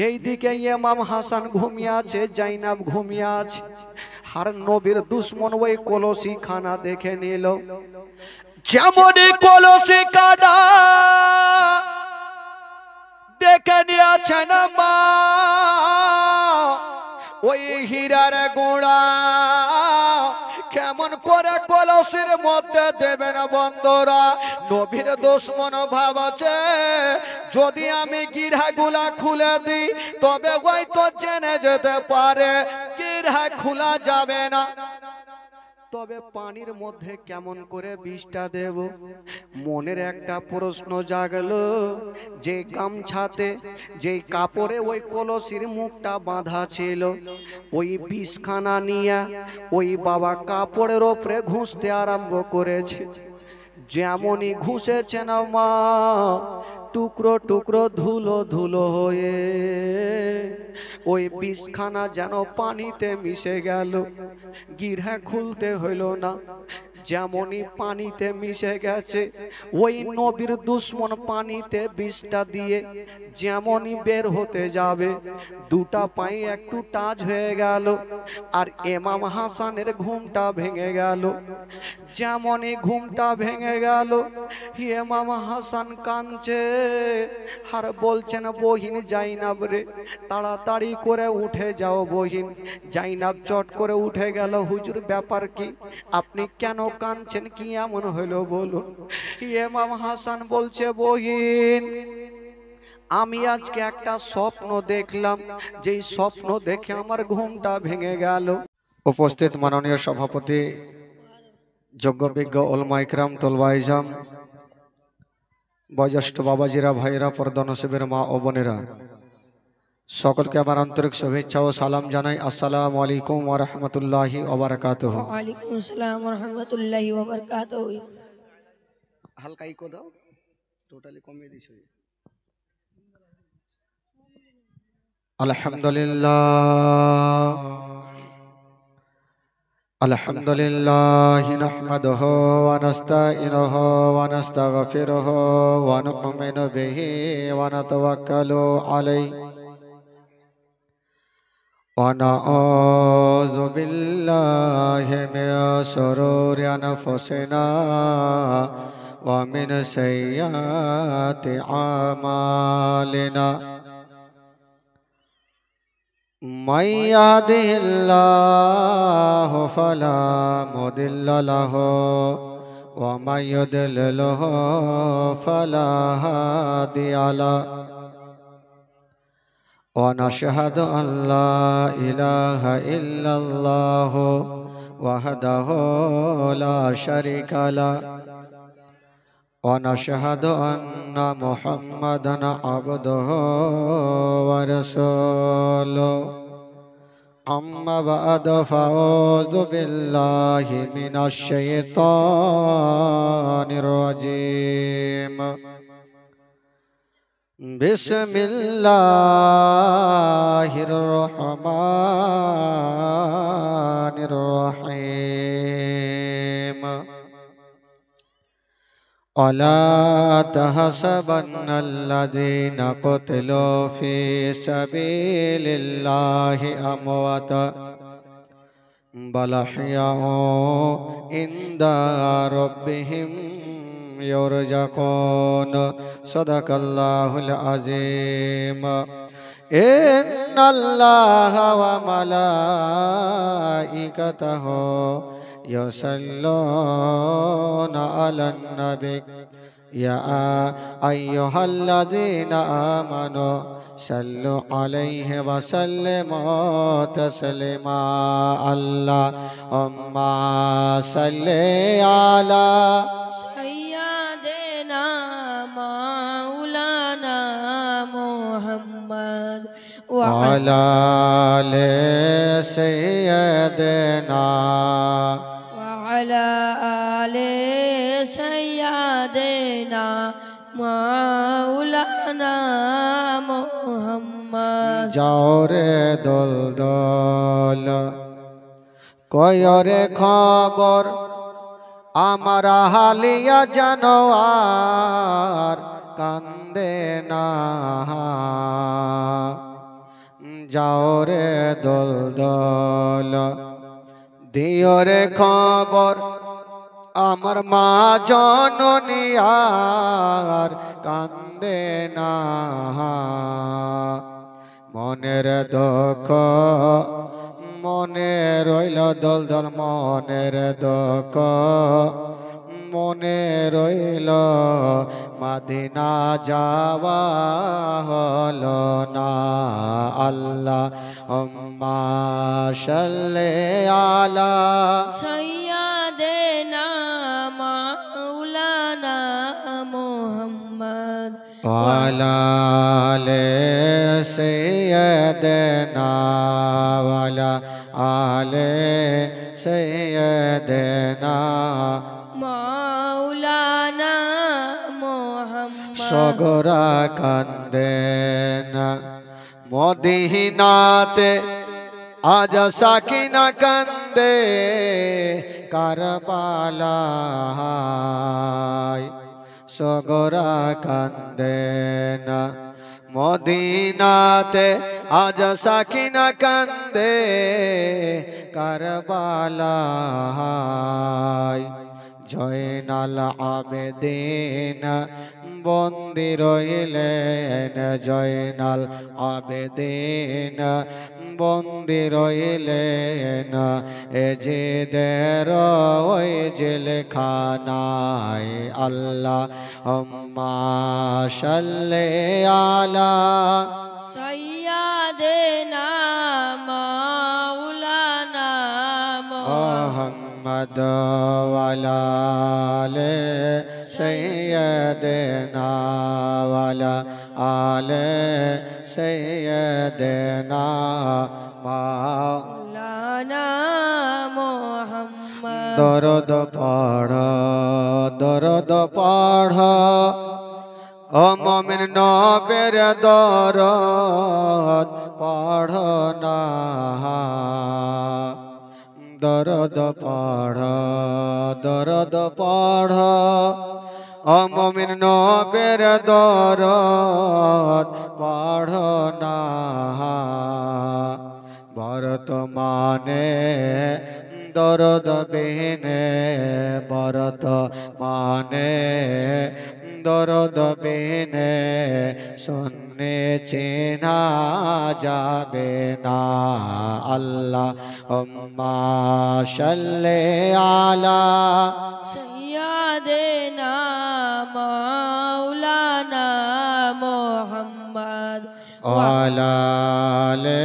এইদিকে ইমাম হাসান ঘুমিয়ে আছে, জাইনাব ঘুমিয়ে আছে। আর নবীর দুশ্মন ওই কলসি খানা দেখে নিল। যেমনই কলসি খানা দেখে নিয়েছেন মা, ওই হীরার গোড়া কেমন করে কলসির মধ্যে দেবেন বন্ধুরা। নবীর দুশমন ভাবছে যদি আমি গিরাগুলা খুলে দিই তবে হয়তো জেনে যেতে পারে, গিরা খোলা যাবে না, তবে পানির মধ্যে কেমন করে বিষটা দেব। মনের একটা প্রশ্ন জাগলো, যে গামছাতে যে কাপড়ে ওই কলসির মুখটা বাঁধা ছিল, ওই বিষখানা নিয়ে ওই বাবা কাপড়ের ওপরে ঘুষতে আরম্ভ করেছে। যেমনই ঘুষেছেন মা, টুকরো টুকরো ধুলো ধুলো হয়ে ওই বিষখানা যেন পানিতে মিশে গেল। গিরা খুলতে হইল না, যেমনই পানিতে মিশে গেছে ওই নবীর দুশমন পানিতে বিষটা দিয়ে যেমনই বের হতে যাবে, দুটা পায়ে একটু টাচ হয়ে গেল আর ইমাম হাসানের ঘুমটা ভেঙে গেল। যেমনই ঘুমটা ভেঙে গেল, ইমাম হাসান কাঁদছে আর বলছেন, বহিন জাইনাব রে, তাড়াতাড়ি করে উঠে যাও বহিন। জাইনাব চট করে উঠে গেল। হুজুর ব্যাপার কি, আপনি কেন কাঁদছেন, কি এমন হলো বলুন। ইমাম হাসান বলছে, বহিন আমি আজকে একটা স্বপ্ন দেখলাম, যেই স্বপ্ন দেখে আমার ঘুমটা ভেঙে গেল। উপস্থিত মাননীয় সভাপতি, যোগ্যবিজ্ঞ ওলামা ইকরাম, তলবা ইজাম, বয়োজ্যেষ্ঠ বাবাজিরা, ভাইরা, পর্দা নসিবের মা ও বোনেরা, সকলকে আমার আন্তরিক শুভেচ্ছা ও সালাম জানাই। আসসালামু আলাইকুম ওয়া রাহমাতুল্লাহি ওয়া বারাকাতুহু। ওয়া আলাইকুম আসসালাম ওয়া রাহমাতুল্লাহি ওয়া বারাকাতুহু। হালকা ইকো দাও, টোটালি কমিয়ে দিছো। আলহামদুলিল্লাহ আলহামদুলিল্লাহ নাহমাদুহু ওয়া নাস্তাঈনুহু ওয়া নাস্তাগফিরুহু ওয়া নু'মিনু বিহি ওয়া নাতাওয়াক্কালু আলাইহি ওয়া নাউযু বিল্লাহি মিন শুরুরি আনফুসিনা ওয়া মিন সাইয়্যাতি আমালিনা। من يهده الله فلا مضل له ومن يضلله فلا هادي له ونشهد أن لا إله إلا الله وحده لا شريك له ونشهد أن محمدا عبده ورسوله. أما بعد فأعوذ بالله من الشيطان الرجيم. بسم الله الرحمن الرحيم. ولا تحسبن الذين قتلوا في سبيل الله أمواتا بل أحياء عند ربهم يرزقون. صدق الله العظيم. إن الله وملائكته يصلون على النبي يا أيها الذين آمنوا صلوا عليه وسلموا تسليما. اللهم صل على سيدنا مولانا محمد وعلى آل سيدنا وعلى آل سيدنا مولانا محمد. যাওরে দোল দোল কয়রে খবর আমার হালিয়া জানোয়ার কান্দে না। যাও রে দল দল দিও রে খবর আমার মা জননী আর কান্দে না মনের দুঃখ মনে রইল দল দল মনের দুঃখ মনে রইল মদিনা যাওয়া হলো না আল্লাহ উম্মা সাল্লি আলা সৈয়দেনা মাওলানা মুহাম্মদ ওয়ালা আলে সাইয়্যিদানা ওয়ালা আলে সাইয়্যিদানা মাওলানা মুহাম্মদ সগরা কান্দেন মদিনাতে আজ সাকিনা কান্দে কারবালায় সগরা কান্দেন মদিনাতে আজ সাকিনা কান্দে কারবালায় জয়নাল আবেদিন বন্দি রইলেন জয়নাল আবেদিন বন্দি রইলেন এ যে দের ওই জেলখানায় আল্লাহ উম্মা সাল্লি আলা সৈয়দেনা মাওলানা মুহাম্মদ ওয়ালা আলে সাইয়্যিদানা ওয়ালা আলে সাইয়্যিদানা মাওলানা মুহাম্মদ দরদ পড় ও মুমিন নবের দরদ পড় না দরদ পড় ও মুমিন নবের দরদ পড় না বর্তমানে দরদ বিহীনে বর্তমানে দরদ বিহীনে শুনে চেনা যাবে না আল্লাহ উম্মা সাল্লি আলা সৈয়দেনা মাওলানা মুহাম্মদ ওয়ালা আলে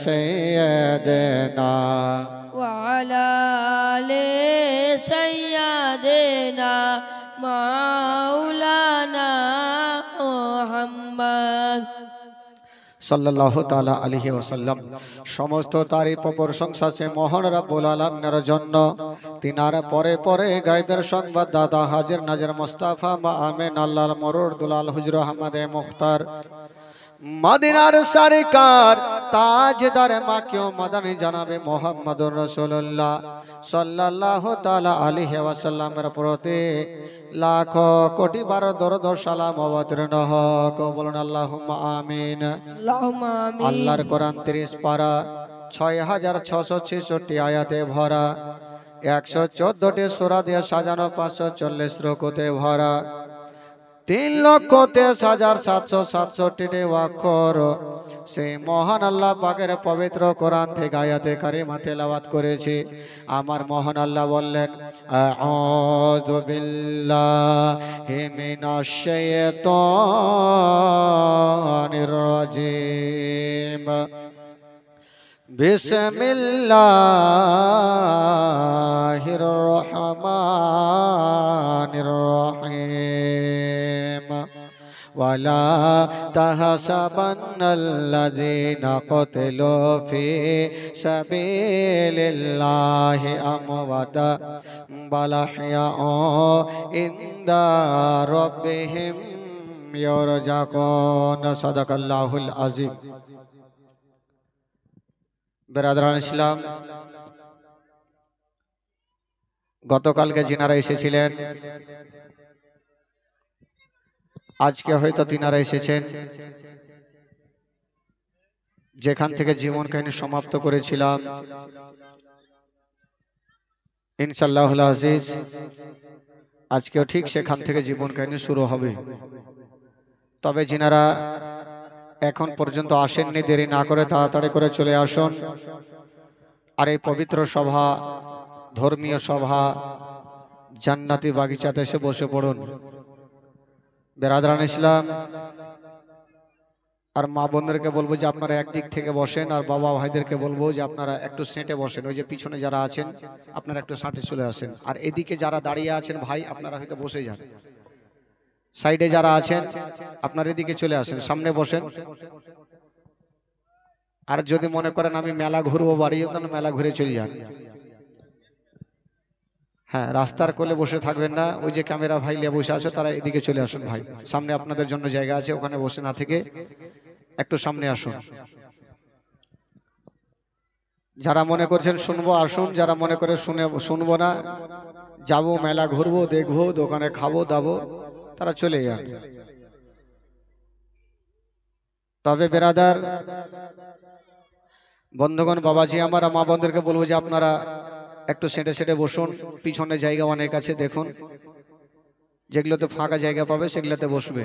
সাইয়্যিদানা ওয়ালা আলে সৈয়দেনা মাওলানা মুহাম্মদ সাল্লাল্লাহু তাআলা আলাইহি ওয়াসাল্লাম। সমস্ত তারিফ ও প্রশংসা সে মহান রব্বুল আলামিনের জন্য। তিনার পরে পরে গায়বের সংবাদদাতা হাজির নাজির মুস্তাফা মা আমিন আল্লাহর মরুর দুলাল হুজুর আহমদে মুখতার মদিনার সরকার তাজদার মাকিও মাদানী জানাবে মুহাম্মদুর রাসূলুল্লাহ সাল্লাল্লাহু তাআলা আলাইহি ওয়াসাল্লামের প্রতি লাখ কোটি বার দরুদ সালাম অবতীর্ণ হোক। বলুন আল্লাহুম্মা আমিন। আল্লাহুম্মা আমিন। আল্লাহর কোরআন 30 পারা 6666 আয়াতে ভরা 114টি সূরা দিয়ে সাজানো 540 রুকুতে ভরা 3,23,767টি অক্ষর সেই মহান আল্লাহ পাকের পবিত্র কোরআন থেকে আয়াতে কারিমা তেলাওয়াত করেছি। আমার মহান আল্লাহ বললেন আউযু বিল্লাহি মিনাশ শাইতানির রাজিম বিসমিল্লাহির রহমানির রহিম ওয়ালা তাহসাবান্নাল্লাযীনা কুতিলু ফী সাবিলিল্লাহি আমওয়াতা বাল আহইয়াউ ইনদা রাব্বিহিম ইয়ারযাকুন। সাদাকাল্লাহুল আযীম। বেরাদরান ইসলাম, গতকালকে যিনারা এসেছিলেন আজকে হয়তো তিনারা এসেছেন। যেখান থেকে জীবন কাহিনী সমাপ্ত করেছিলাম, ইনশাআল্লাহুল আজিজ আজকেও ঠিক সেখান থেকে জীবন কাহিনী শুরু হবে। তবে যিনারা এখন পর্যন্ত আসেননি, দেরি না করে তাড়াতাড়ি করে চলে আসুন। আর এই পবিত্র সভা, ধর্মীয় সভা, জান্নাতি বাগিচাতে এসে বসে পড়ুন। বেরাদরান ইসলাম আর মা বোনদেরকে বলবো যে আপনারা একদিক থেকে বসেন, আর বাবা ভাইদেরকে বলবো যে আপনারা একটু সেঁটে বসেন। ওই যে পিছনে যারা আছেন আপনারা একটু সাঁটে চলে আসেন। আর এদিকে যারা দাঁড়িয়ে আছেন ভাই, আপনারা হয়তো বসে যান। সাইডে যারা আছেন আপনারা এদিকে চলে আসেন, সামনে বসেন। আর যদি মনে করেন আমি মেলা ঘুরবো বাড়িও, তাহলে মেলা ঘুরে চলে যান। হ্যাঁ, রাস্তার কোলে বসে থাকবেন না। ওই যে ক্যামেরা ভাই নিয়ে বসে আছে, তারা এদিকে চলে আসুন ভাই। সামনে আপনাদের জন্য জায়গা আছে, ওখানে বসে না থেকে একটু সামনে আসুন। যারা মনে করছেন শুনবো আসুন, যারা মনে করে শুনবো না, যাবো মেলা ঘুরবো, দেখবো, দোকানে খাবো দাবো, তারা চলে যান। তবে বেরাদার বন্ধুগণ, বাবাজি আমার, মা বোনদেরকে বলবো যে আপনারা একটু সেটে সেটে বসুন। পিছনে জায়গা অনেক আছে, দেখুন যেগুলোতে ফাঁকা জায়গা পাবে সেগুলোতে বসবে।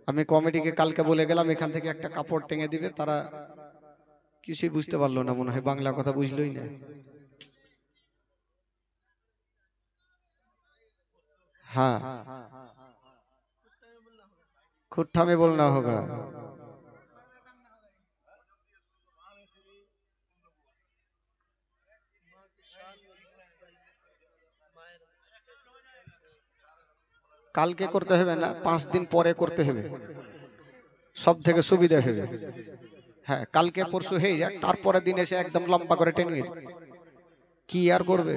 আমি কমিটিকে কালকে বলে গেলাম এখান থেকে একটা কাপড় টেঙে দিবে। তারা কিছুই বুঝতে পারলো না, মনে হয় বাংলা কথা বুঝলোই না। हाँ, खुट्टा में बोलना होगा। কালকে করতে হবে না, 5 দিন পরে করতে হবে, সব থেকে সুবিধা হবে। হ্যাঁ, কালকে পরশু হয়ে যাক, তারপরে দিন এসে একদম লম্বা করে টেনে কি আর করবে।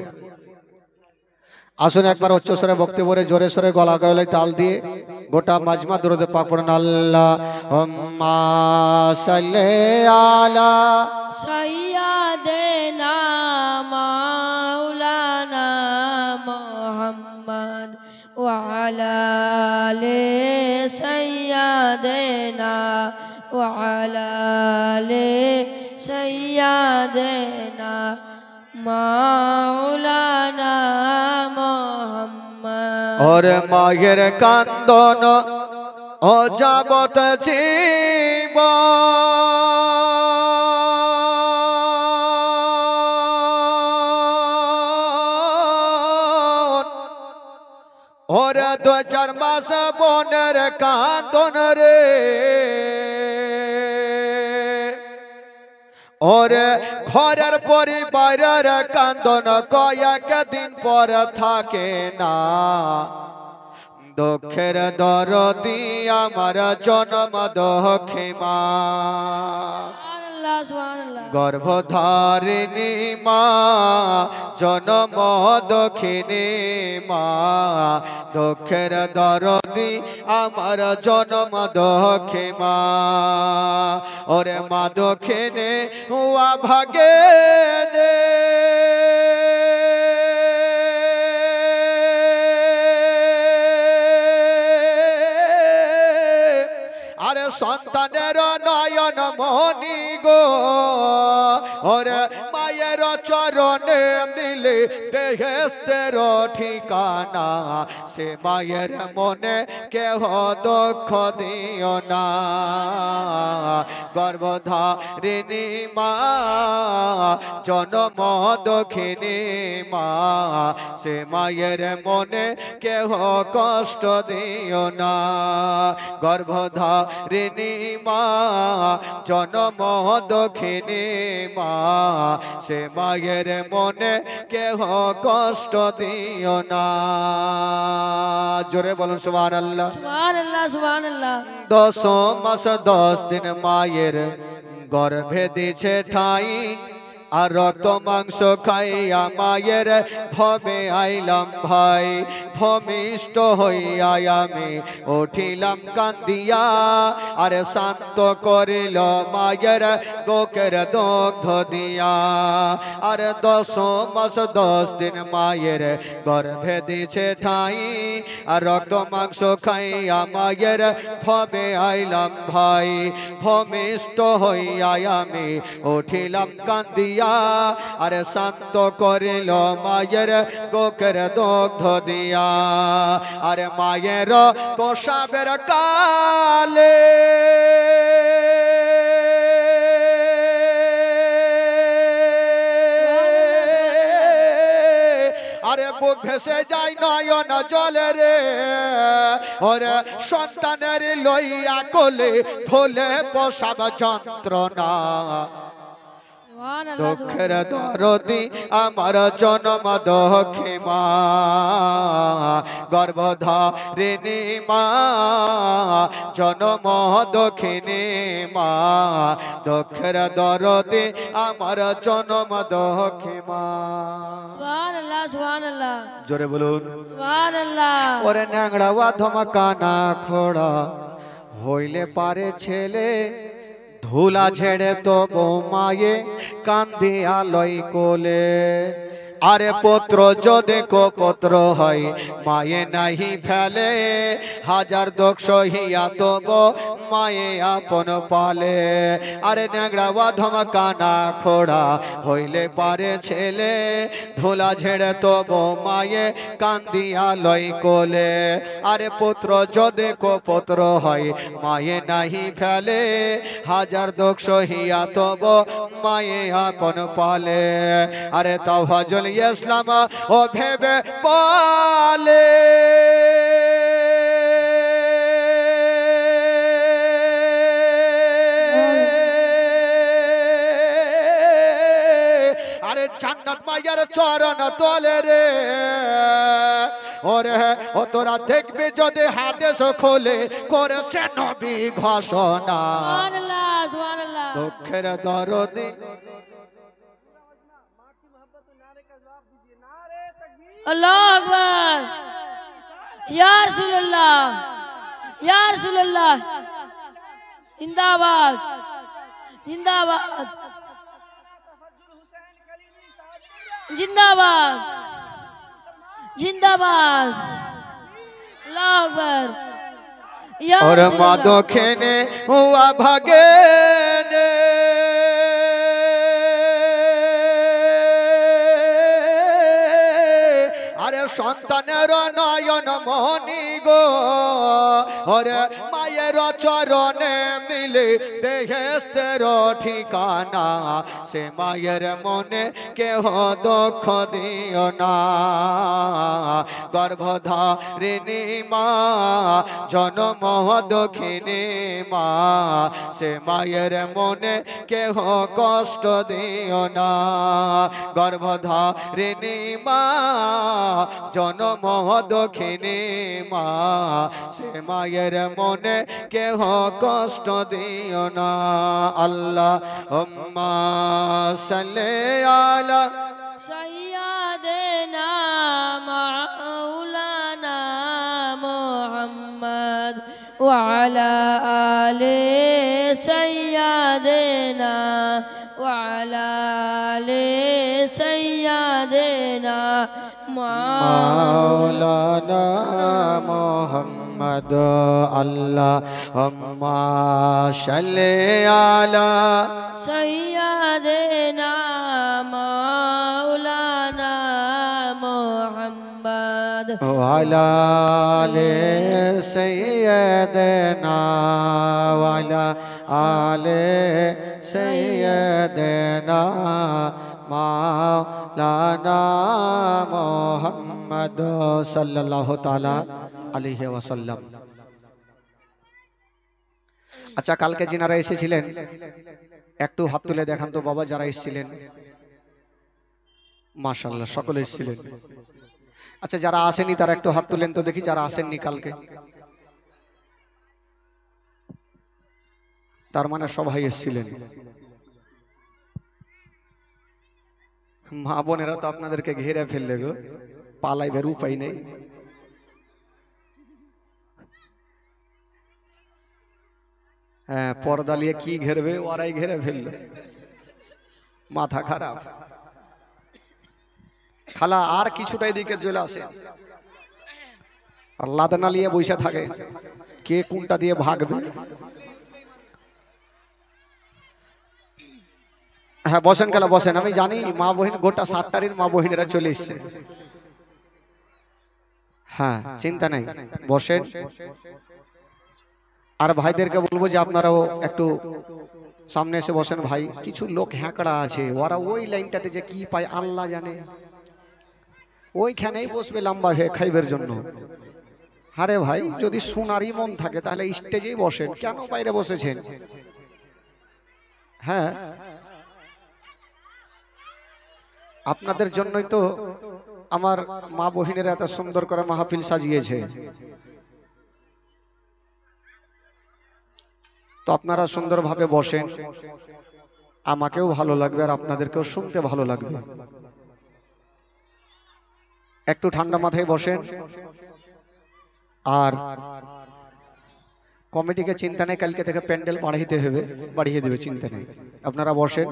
আসুন একবার উচ্চ স্বরে ভক্তি ভরে জোরে সরে গলা গলায় তাল দিয়ে গোটা মাজমা দরুদ পাক পড়ুন। আল্লাহুম্মা সাল্লি আলা সাইয়্যিদিনা মাওলানা মুহাম্মদ ওয়া আলা আলি সাইয়্যিদিনা ওয়া আলা আলি সাইয়্যিদিনা মাওলানা মুহাম্মদ। और माघेर कांदन अजाबत जीवन और 2-4 मास बनेर कांदन रे और घरेर परिवारेर कांदन कयेक दिन पर थाके ना दुखेर दरदी आमार जन्म दक्षी मा गर्भधारिणी मा जन्म दक्षिणी मा दुखेर दरदी आमार जन्म दक्षी मा ओरे मा दक्षिणी हुआ भागे ने সন্তানের নয়ন মনি গো ওরে মায়ের চরণে মিলে বেহেশতের ঠিকানা সে মায়ের মনে কেহ দুঃখ দিও না গর্ভধারিণী মা জন্ম দক্ষিণী মা সে মায়ের মনে কেহ কষ্ট দিও না গর্ভধারিণী মা জন্ম দক্ষিণী মা সে মায়ের মনে কেহ কষ্ট দিও না জোরে বলুন সুবহানাল্লাহ সুবহানাল্লাহ সুবহানাল্লাহ 10 মাস 10 দিন মায়ের গর্ভে দিছে ঠাই আর রক্ত মাংস খাইয়া মায়ের ভবে আইলাম ভাই ভূমিষ্ঠ হইয়া আমি উঠিলাম কান্দিয়া আর শান্ত করিল মায়ের বুকের দুগ্ধ দিয়া আর 10 মাস 10 দিন মায়ের গর্ভে দিছে ঠাই আর রক্ত মাংস খাইয়া মায়ের ভবে আইলাম ভাই ভূমিষ্ঠ হইয়া আমি উঠিলাম কান্দিয়া আর শান্ত করিল মায়ের বুকের দুগ্ধ দিয়া আর মায়ের প্রসাবের কালে আরে বুক ভেসে যায় নয়ন জলে রে ওরে সন্তানের লইয়া কোলে ভোলে প্রসাব যন্ত্রণা দুঃখের দরদি আমার জন্ম দক্ষী মা গর্ভধারিণী মা জন্ম দক্ষিণী মা দুঃখের দরদি আমার জন্ম দক্ষী মা সুবহানাল্লাহ সুবহানাল্লাহ জোরে বলুন সুবহানাল্লাহ ওরে ন্যাংড়া ওয়াধমা কানা খোড়া হইলে পারে ছেলে ধুলা ঝেড়ে তো মায়ে কান্দি আলয় কোলে আরে পুত্র যদি পুত্র হয় মায়ে নাহি ফেলে হাজার দোষ সহিয়া তব মায়ে আপন পালে আরে ন্যাংড়া বাধম কানা খোড়া হইলে পারে ছেলে ধুলা ঝেড়ে তব মায়ে কান্দিয়া লয় কোলে আরে পুত্র যদি পুত্র হয় মায়ে নাহি ফেলে হাজার দোষ সহিয়া তব মায়ে আপন পালে আরে তাওয়াজুল ইসলাম ও ভেবে পালে আরে জান্নাত মায়ের চরণ তলে রে ওরে ও তোরা দেখবি যদি হাদিস খোলে করেছে নবী ঘোষণা সুবহানাল্লাহ সুবহানাল্লাহ দুঃখের দরদি अल्लाह अकबर या रसूलुल्लाह या रसूलुल्लाह जिंदाबाद जिंदाबाद जिंदाबाद जिंदाबाद अल्लाह अकबर या और रसूलुल्लाह। मादो खेने हुआ भागे ने अरे সন্তানের নয়ন মনি গো ওরে মায়ের চরণে মিলে বেহেশতের ঠিকানা সে মায়ের মনে কেহ দুঃখ দিও না গর্ভধারিণী মা জন্ম দক্ষিণী মা সে মায়ের মনে কেহ কষ্ট দিও না গর্ভধারিণী মা জন্ম দক্ষিণী মা সে মায়ের মনে কেহ কষ্ট দিও না আল্লাহ হুম্মা সাল্লি আলা सैयदना मौलाना मोहम्मद वअला आले सैयदना वअला आले सैयदना मौलाना मोहम्मद अल्लाहुम्मा सल्ली अला सैयदना मौलाना मोहम्मद वाला आले सैयदना वाला आले सैयदना मौलाना मोहम्मद सल्लल्लाहु ताला अलैहि वसल्लम। আচ্ছা, কালকে যিনারা এসেছিলেন একটু হাত তুলে দেখান তো বাবা, যারা এসেছিলেন। মাশাআল্লাহ, সকলে এসেছিলেন। আচ্ছা, যারা আসেনি তারা একটু হাত তুলেন তো দেখি, যারা আসেননি কালকে। তার মানে সবাই এসেছিলেন। মা বোনেরা তো আপনাদেরকে ঘিরে ফেললে গো, পালাইবার উপায় নেই। হ্যাঁ, পর্দা নিয়ে কি ঘেরবে, ওরাই ঘেরে ফেললো, মাথা খারাপ। খালা আর কিছুটাই দিকে চলে আসে, আর লাদনা নিয়ে বসে থাকে, কে কোনটা দিয়ে ভাগবে। হ্যাঁ বসেন, খেলা বসেন। আমি জানি মা বহিন গোটা 60টারির মা বহিনেরা চলে এসছে। হ্যাঁ চিন্তা নাই, বসেন। আর ভাইদেরকে বলবো যে আপনারাও একটু সামনে এসে বসেন। ভাই কিছু লোক হ্যাঁকড়া আছে, ওরা ওই লাইনটাতে যে কি পায় আল্লাহ জানে, ওইখানেই বসবে লম্বা হয়ে খাইবের জন্য। আরে ভাই যদি শোনারই মন থাকে তাহলে স্টেজেই বসেন, কেন বাইরে বসেছেন? হ্যাঁ আপনাদের জন্যই তো আমার মা বহিনেরা এত সুন্দর করে মাহফিল সাজিয়েছে। তো আপনারা সুন্দরভাবে বসেন, আমাকেও ভালো লাগবে আর আপনাদেরকেও শুনতে ভালো লাগবে। একটু ঠান্ডা মাথায় বসেন। আর কমিটিকে চিন্তা নেই, কালকে থেকে প্যান্ডেল বাড়িয়ে দেবে, চিন্তা নেই, আপনারা বসেন।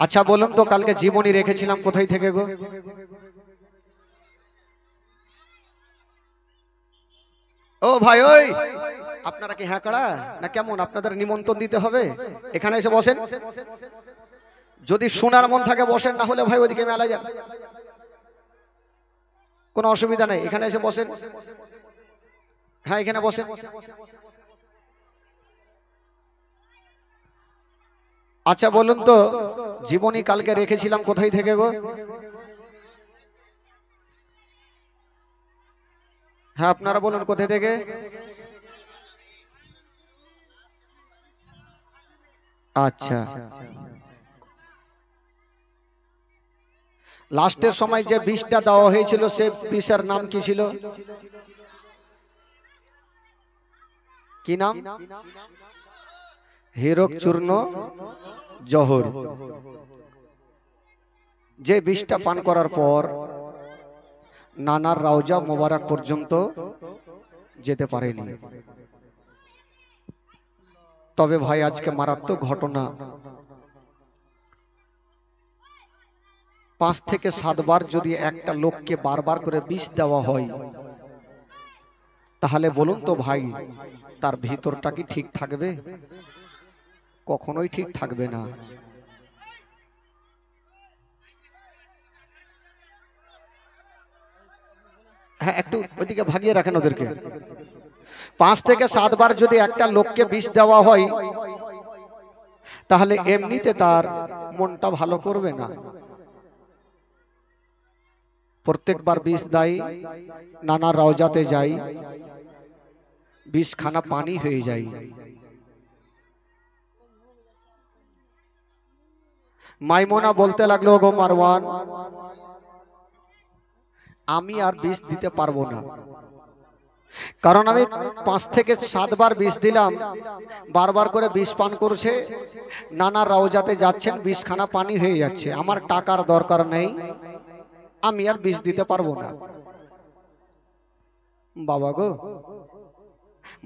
আচ্ছা বলুন তো, কালকে জীবনী রেখেছিলাম কোথায় থেকে গো? ও ভাই, ওই আপনারা কি হ্যাঁকড়া না কেমন? আপনাদের নিমন্ত্রণ দিতে হবে, এখানে এসে বসেন। যদি শোনার মন থাকে বসেন, না হলে ভাই ওইদিকে মেলা যান, কোনো অসুবিধা নেই, এখানে এসে বসেন। হ্যাঁ এখানে বসেন। আচ্ছা বলুন তো, জীবনী কালকে রেখেছিলাম কোথায় থেকে গো? হ্যাঁ আপনারা বলুন কোথায় থেকে? আচ্ছা, লাস্টের সময় যে বিষটা দেওয়া হয়েছিল সে বিষের নাম কি ছিল? কি নাম? হীরক চূর্ণ জহর। যে বিষটা পান করার পর নানার রওজা মোবারক পর্যন্ত যেতে পারেনি। তবে ভাই আজকে মারাত্মক ঘটনা, 5 থেকে 7 বার যদি একটা লোককে বারবার করে বিষ দেওয়া হয়, তাহলে বলুন তো ভাই তার ভিতরটা কি ঠিক থাকবে? কখনোই ঠিক থাকবে না। হ্যাঁ একটু ওইদিকে ভাগিয়ে রাখেন ওদেরকে। 5 থেকে 7 বার যদি একটা লোককে বিষ দেওয়া হয়, তাহলে এমনিতে তার মনটা ভালো করবে না। প্রত্যেকবার বিষ দেয়, নানা রওজাতে যাই, বিষ খানা পানি হয়ে যায়। মাইমুনা বলতে লাগলো, গো মারওয়ান, আমি আর বিষ দিতে পারবো না, কারণ আমি 5 থেকে 7 বার বিষ দিলাম, বারবার করে বিষ পান করছে, নানা রওজাতে যাচ্ছেন, বিষ খানা পানি হয়ে যাচ্ছে, আমার টাকার দরকার নেই, আমি আর বিষ দিতে পারবো না। বাবা গো,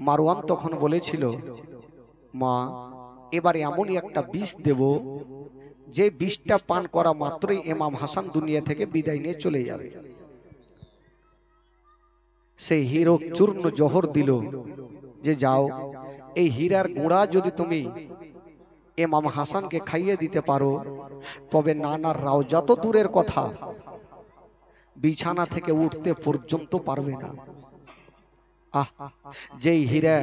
মারওয়ান তখন বলেছিল, মা এবারে এমনই একটা বিষ দেব যে বিষটা পান করা মাত্রই ইমাম হাসান দুনিয়া থেকে বিদায় নিয়ে চলে যাবে। সেই হীরক চূর্ণ জহর দিল যে যাও, এই হীরার গুঁড়া যদি তুমি ইমাম হাসানকে খাইয়ে দিতে পারো, তবে নানার রওজা তো দূরের কথা, বিছানা থেকে উঠতে পর্যন্ত পারবে না। আহ, যেই হীরা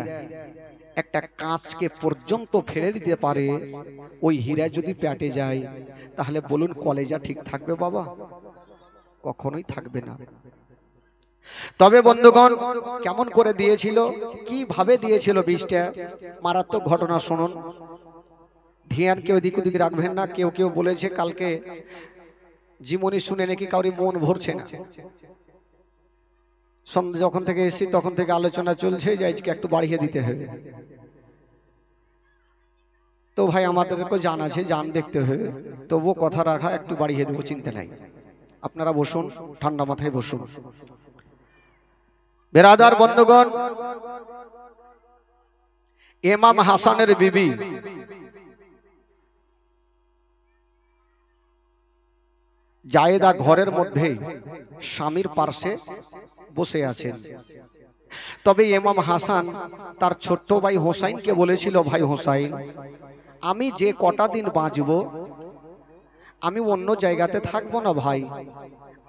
একটা কাঁচকে পর্যন্ত ফেলে দিতে পারে, ওই হীরা যদি পেটে যায়, তাহলে বলুন কলেজা ঠিক থাকবে বাবা? কখনোই থাকবে না। তবে বন্ধুগণ, কেমন করে দিয়েছিল, কিভাবে দিয়েছিল বিষটা, মারাত্মক ঘটনা শুনুন। ধ্যান কেউ এদিক ওদিক রাখবেন না। কেউ কেউ বলেছে কালকে জীবনী শুনে নাকি কাউরি মন ভরছে না। যখন থেকে এসেছি তখন থেকে আলোচনা চলছে যে আজকে একটু বাড়িয়ে দিতে হবে। তো ভাই আমাদেরকে জান আছে, জান দেখতে হবে, তবুও কথা রাখা, একটু বাড়িয়ে দেবো, চিন্তা নাই। আপনারা বসুন, ঠান্ডা মাথায় বসুন। বেরাদার বন্ধুগণ, ইমাম হাসানের বিবি জায়েদা ঘরের মধ্যে স্বামীর পার্শ্বে বসে আছেন। তবে ইমাম হাসান তার ছোট্ট ভাই হোসাইনকে বলেছিল, ভাই হোসাইন, আমি যে কটা দিন বাঁচব আমি অন্য জায়গাতে থাকবো না ভাই,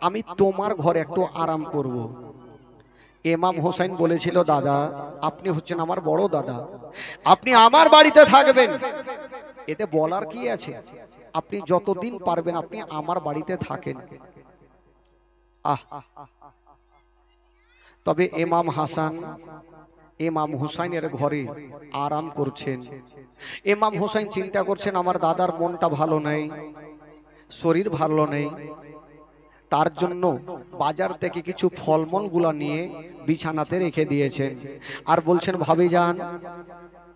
আমি তোমার ঘরে একটু আরাম করব। ইমাম হোসাইন বলেছিল, দাদা আপনি হচ্ছেন আমার বড় দাদা, আপনি আমার বাড়িতে থাকবেন, এতে বলার কি আছে, আপনি যতদিন পারবেন আপনি আমার বাড়িতে থাকেন। তবে ইমাম হাসান ইমাম হুসাইনের ঘরে আরাম করছেন। ইমাম হুসাইন চিন্তা করছেন, আমার দাদার মনটা ভালো নেই, শরীর ভালো নেই, তার জন্য বাজার থেকে কিছু ফলমূল গুলা নিয়ে বিছানাতে রেখে দিয়েছেন। আর বলছেন, ভাবি যান,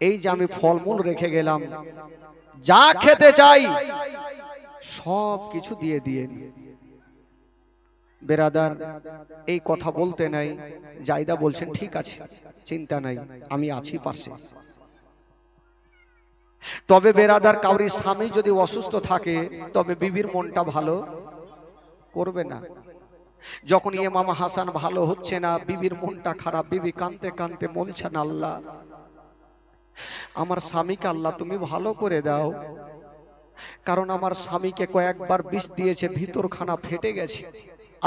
এই যে আমি ফলমূল রেখে গেলাম, যা খেতে চাই সব কিছু দিয়ে দিয়ে। বেরাদার এই কথা বলতে নাই, জায়দা বলছেন, ঠিক আছে চিন্তা নাই, আমি আছি পাশে। তবে বেরাদার কাউরি স্বামী যদি অসুস্থ থাকে তবে বিবির মনটা ভালো করবে না। যখন ইমাম হাসান ভালো হচ্ছে না, বিবির মনটা খারাপ, বিবি কাঁদতে কাঁদতে বলছেন, আল্লাহ আমার স্বামীকে আল্লাহ তুমি ভালো করে দাও, কারণ আমার স্বামীকে কয়েকবার বিষ দিয়েছে, ভিতর খানা ফেটে গেছে,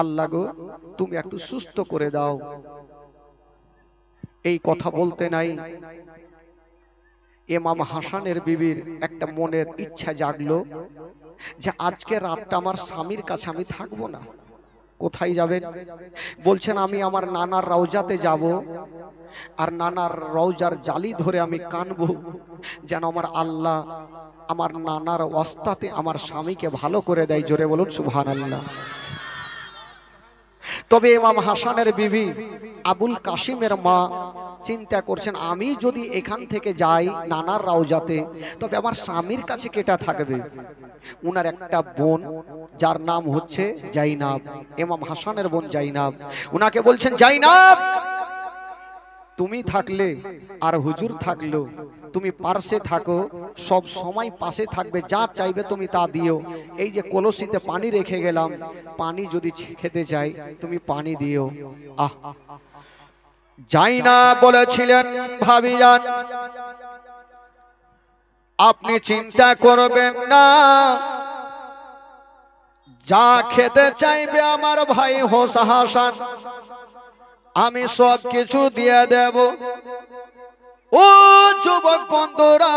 আল্লাহ গো তুমি একটু সুস্থ করে দাও। এই কথা বলতে নাই, ইমাম হাসানের বিবির একটা মনের ইচ্ছা জাগলো যে আজকে রাতটা আমার স্বামীর কাছে আমি থাকবো না। কোথায় যাবেন? বলছেন, আমি আমার নানার রওজাতে যাব, আর নানার রওজার জালি ধরে আমি কানবো, যেন আমার আল্লাহ আমার নানার ওয়াস্তাতে আমার স্বামীকে ভালো করে দেয়। জোরে বলুন সুবহানাল্লাহ। তবে ইমাম হাসানের বিবি আবুল কাসিমের মা চিন্তা করছেন, আমি যদি এখান থেকে যাই নানার রওজাতে, তবে আমার স্বামীর কাছে কেটা থাকবে? উনার একটা বোন যার নাম হচ্ছে জাইনাব, ইমাম হাসানের বোন জাইনাব, উনাকে বলছেন, জাইনাব তুমি থাকলে আর হুজুর থাকলো, তুমি পার্শ্বে থাকো, সব সময় পাশে থাকবে, যা চাইবে তুমি তা দিও। এই যে কলসিতে পানি রেখে গেলাম, পানি যদি খেতে চাই তুমি পানি দিও। জাইনাব বলেছিলেন, ভাবিজান আপনি চিন্তা করবেন না, যা খেতে চাইবে আমার ভাই হাসান আমি সব কিছু দিয়ে দেব। ও যুবক বন্ধুরা,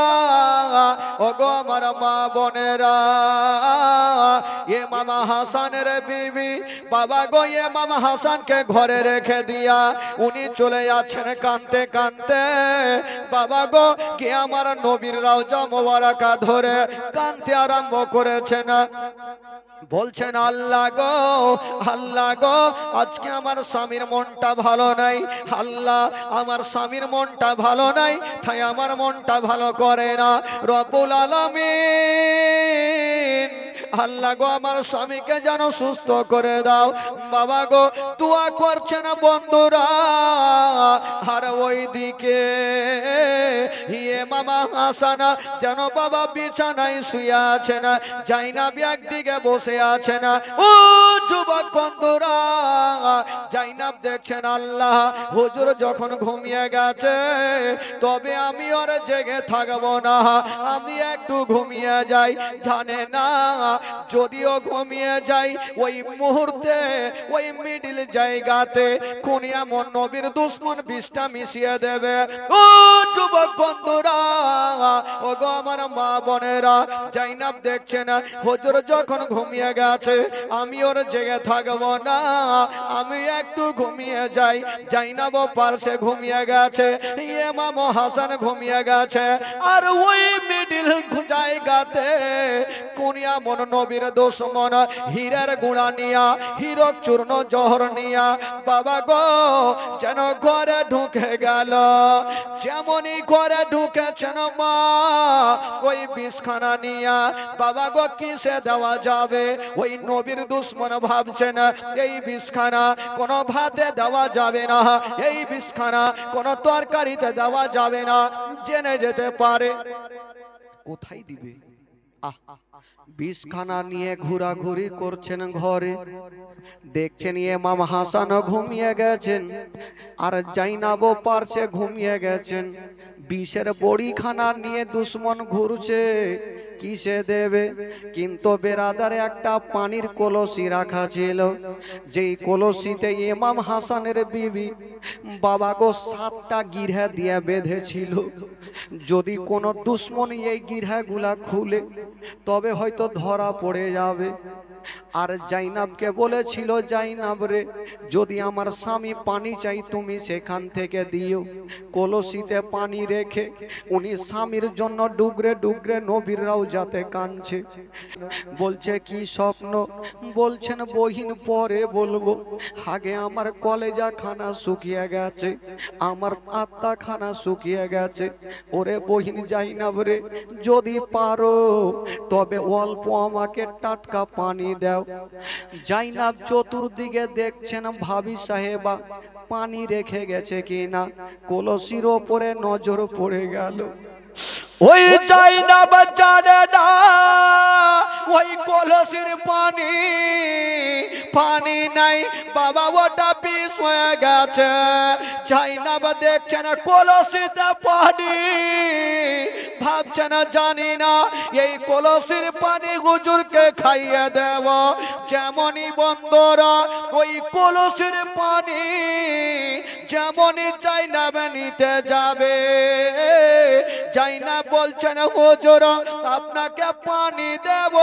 ও গো আমার মা বোনেরা, ইমাম হাসানের বিবি বাবা গো ইমাম হাসানকে ঘরে রেখে দিয়া উনি চলে যাচ্ছেন কাঁদতে কাঁদতে। বাবা গো কে আমার নবীর রওজা মোবারকা ধরে কাঁদতে আরম্ভ করেছেন, বলছেন, আল্লাহ গো আল্লাহ গো, আজকে আমার স্বামীর মনটা ভালো নাই, আল্লাহ আমার স্বামীর মনটা ভালো নাই, তাই আমার মনটা ভালো করে না। রব্বুল আলামিন আল্লাহ গো আমার স্বামীকে যেন সুস্থ করে দাও। বাবা গো দোয়া করছেন বন্ধুরা, আর ওইদিকে ইমাম হাসান যেন বাবা বিছানায় শুয়ে আছে না, জাইনাব একদিকে বসে আছে না। ও যুবক বন্ধুরা, জাইনাব দেখছেন, আল্লাহ হুজুর যখন ঘুমিয়ে গেছে তবে আমি ওর জেগে থাকবো না, আমি একটু ঘুমিয়ে যাই। জানে না যদিও ঘুমিয়ে যাই ওই মুহূর্তে ওই মিডিল জায়গাতে কোন এমন নবীর দুশমন বিষটা মিশিয়ে দেবে। ও যুবক বন্ধুরা, ও গো আমার মা বোনেরা, জাইনাব দেখছেন হুজুর যখন ঘুমিয়ে গেছে আমি ওর জেগে থাকবো না, আমি একটু ঘুমিয়ে যাই। জাইনাব পার্শ্বে ঘুমিয়ে গেছে, ইমাম হাসান ঘুমিয়ে গেছে, আর ওই মিডিল জায়গাতে কুনিয়া মন নবীর দুশ্মন হীরের গুঁড়া নিয়া হীরক চূর্ণ জহর নিয়া বাবা গো যেন ঘরে ঢুকে গেল। যেমনই ঘরে ঢুকেছেন মা ওই বিষখানা নিয়া বাবা গো কিসে দেওয়া যাবে? ওই নবীর দুশ্মন ভাবছেন এই বিষখানা কোনো ভাতে দেওয়া যাবে না, এই বিষখানা কোনো তরকারিতে দেওয়া যাবে না, জেনে যেতে পারে। কোথায় দিবে? বিষখানা নিয়ে ঘোরাঘুরি করছেন ঘরে, দেখছেন ইমাম হাসান ঘুমিয়ে গেছেন আর জাইনাবও পারছে ঘুমিয়ে গেছেন। বিষের বড়িখানা নিয়ে দুশ্মন ঘুরছে কিসে দেবে? কিন্তু বেরাদারে একটা পানির কলসি রাখা ছিল, যেই কলসিতে ইমাম হাসানের বিবি বাবা গো 7টা গিরহা দিয়ে বেঁধেছিল। যদি কোনো দুশ্মন এই গিরহাগুলা খুলে তবে হয়তো ধরা পড়ে যাবে। আর জাইনাবকে বলেছিল, জাইনাব রে যদি আমার স্বামী পানি চাই তুমি সেখান থেকে দিও। কলসিতে পানি রেখে উনি স্বামীর জন্য ডুগরে ডুগরে নবীর রওজাতে কাঁদছে। বলছে কি স্বপ্ন? বলছেন বহিন পরে বলবো, আগে আমার কলেজা খানা শুকিয়ে গেছে, আমার আত্মা খানা শুকিয়ে গেছে। ওরে বহিন জাইনাব রে যদি পারো তবে অল্প আমাকে টাটকা পানি দাও। জাইনাব চতুর্দিকে দেখছেন ভাবি সাহেবা পানি রেখে গেছে কিনা। কলসির ওপরে নজর পড়ে গেল। ওই জাইনাব জানে না ওই কলসির পানি পানি নাই বাবা, ওটা বিষ হয়ে গেছে। জাইনাব দেখছেন কলসিতে পানি, ভাবছেন জানি না এই কলসির পানি হুজুরকে খাইয়ে দেব। যেমনই বন্ধুরা ওই কলসির পানি যেমনই জাইনাব নিতে যাবে, জাইনাব বলছেন হুজুর আপনাকে পানি দেব,